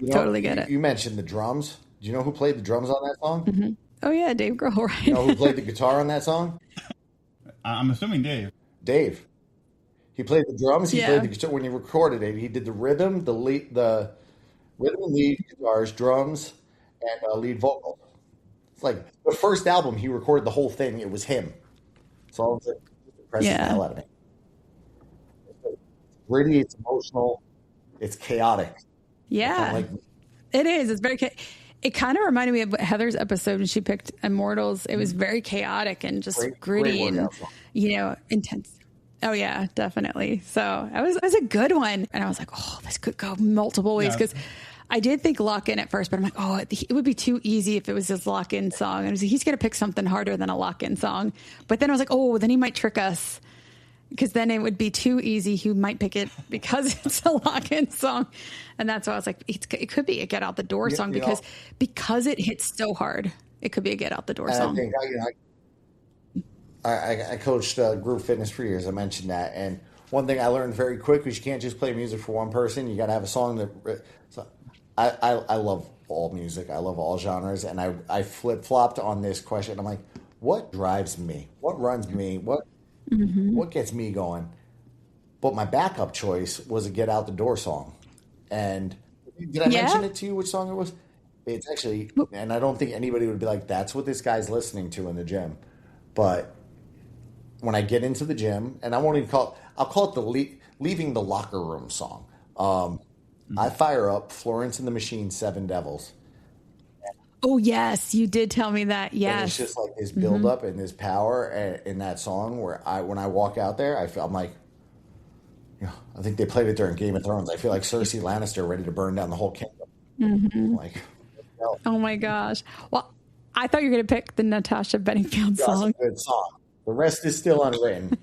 totally get it? You mentioned the drums. Do you know who played the drums on that song? Mm-hmm. Oh yeah, Dave Grohl. Right? You know who played the guitar on that song? I'm assuming Dave. Dave. He played the drums. He played the guitar when he recorded it. He did the rhythm, the rhythm and lead guitars, drums, and lead vocal. Like the first album, he recorded the whole thing. It was him. So it impresses the hell out of me. It's gritty, it's emotional, it's chaotic. Yeah, it is. It's very. It kind of reminded me of Heather's episode when she picked Immortals. It was very chaotic and just gritty and intense. Oh yeah, definitely. So it was a good one, and I was like, oh, this could go multiple ways because. I did think lock-in at first, but I'm like, oh, it would be too easy if it was his lock-in song. And he's going to pick something harder than a lock-in song. But then I was like, oh, then he might trick us because then it would be too easy. He might pick it because it's a lock-in song. And that's why I was like, it could be a get out the door song because it hits so hard. It could be a get out the door song. I coached group fitness for years. I mentioned that. And one thing I learned very quick was you can't just play music for one person. You got to have a song that... I love all music. I love all genres. And I flip-flopped on this question. I'm like, what drives me? What runs me? What gets me going? But my backup choice was a Get Out the Door song. And did I mention it to you which song it was? It's actually, and I don't think anybody would be like, that's what this guy's listening to in the gym. But when I get into the gym, and I won't even I'll call it the leaving the locker room song. I fire up Florence and the Machine, Seven Devils. Oh, yes. You did tell me that. Yes. And it's just like this build up and this power in that song where when I walk out there, I'm like, I think they played it during Game of Thrones. I feel like Cersei Lannister ready to burn down the whole kingdom. Like, oh my gosh. Well, I thought you were going to pick the Natasha Bedingfield song. That's a good song. The rest is still unwritten.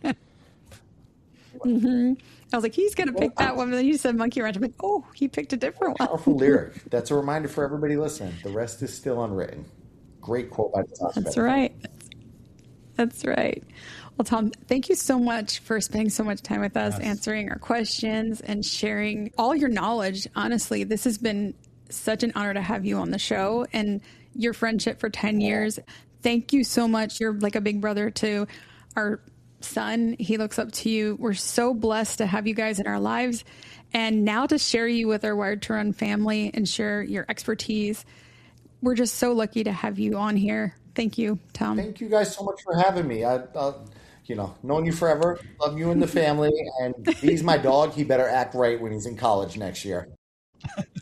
I was like, he's going to pick that one. And then you said Monkey Wrench. I'm like, oh, he picked a different one. Powerful lyric. That's a reminder for everybody listening. The rest is still unwritten. Great quote by Natasha. That's right. That's right. Well, Tom, thank you so much for spending so much time with us, answering our questions and sharing all your knowledge. Honestly, this has been such an honor to have you on the show and your friendship for 10 years. Thank you so much. You're like a big brother to our son. He looks up to you. We're so blessed to have you guys in our lives. And now to share you with our Wired to Run family and share your expertise. We're just so lucky to have you on here. Thank you, Tom. Thank you guys so much for having me. Known you forever. Love you and the family. And he's my dog. He better act right when he's in college next year.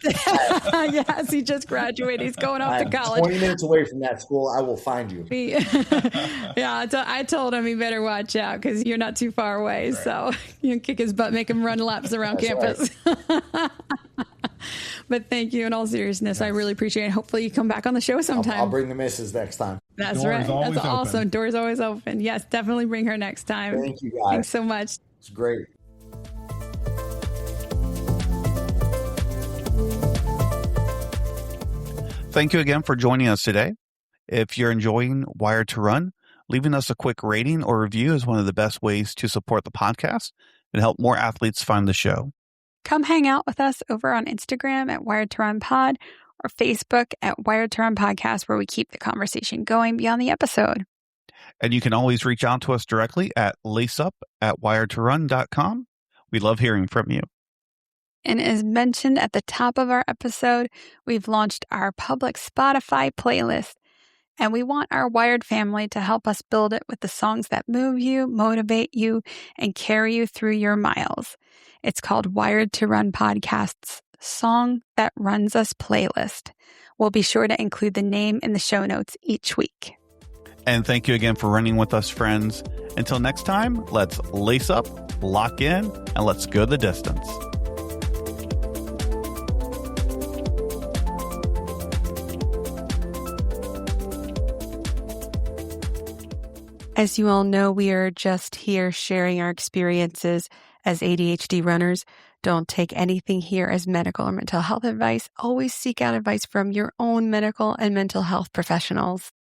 Yes, he just graduated. He's going off to college. 20 minutes away from that school. I will find you. Yeah, I told him he better watch out because you're not too far away. Right. So you can kick his butt, make him run laps around campus. Right. But thank you in all seriousness. Yes. I really appreciate it. Hopefully you come back on the show sometime. I'll bring the missus next time. That's right. That's awesome. Open. Doors always open. Yes, definitely bring her next time. Thank you, guys. Thanks so much. It's great. Thank you again for joining us today. If you're enjoying Wired to Run, leaving us a quick rating or review is one of the best ways to support the podcast and help more athletes find the show. Come hang out with us over on Instagram at Wired to Run Pod or Facebook at Wired to Run Podcast, where we keep the conversation going beyond the episode. And you can always reach out to us directly at laceup@wiredtorun.com. We love hearing from you. And as mentioned at the top of our episode, we've launched our public Spotify playlist. And we want our Wired family to help us build it with the songs that move you, motivate you, and carry you through your miles. It's called Wired to Run Podcast's Song That Runs Us playlist. We'll be sure to include the name in the show notes each week. And thank you again for running with us, friends. Until next time, let's lace up, lock in, and let's go the distance. As you all know, we are just here sharing our experiences as ADHD runners. Don't take anything here as medical or mental health advice. Always seek out advice from your own medical and mental health professionals.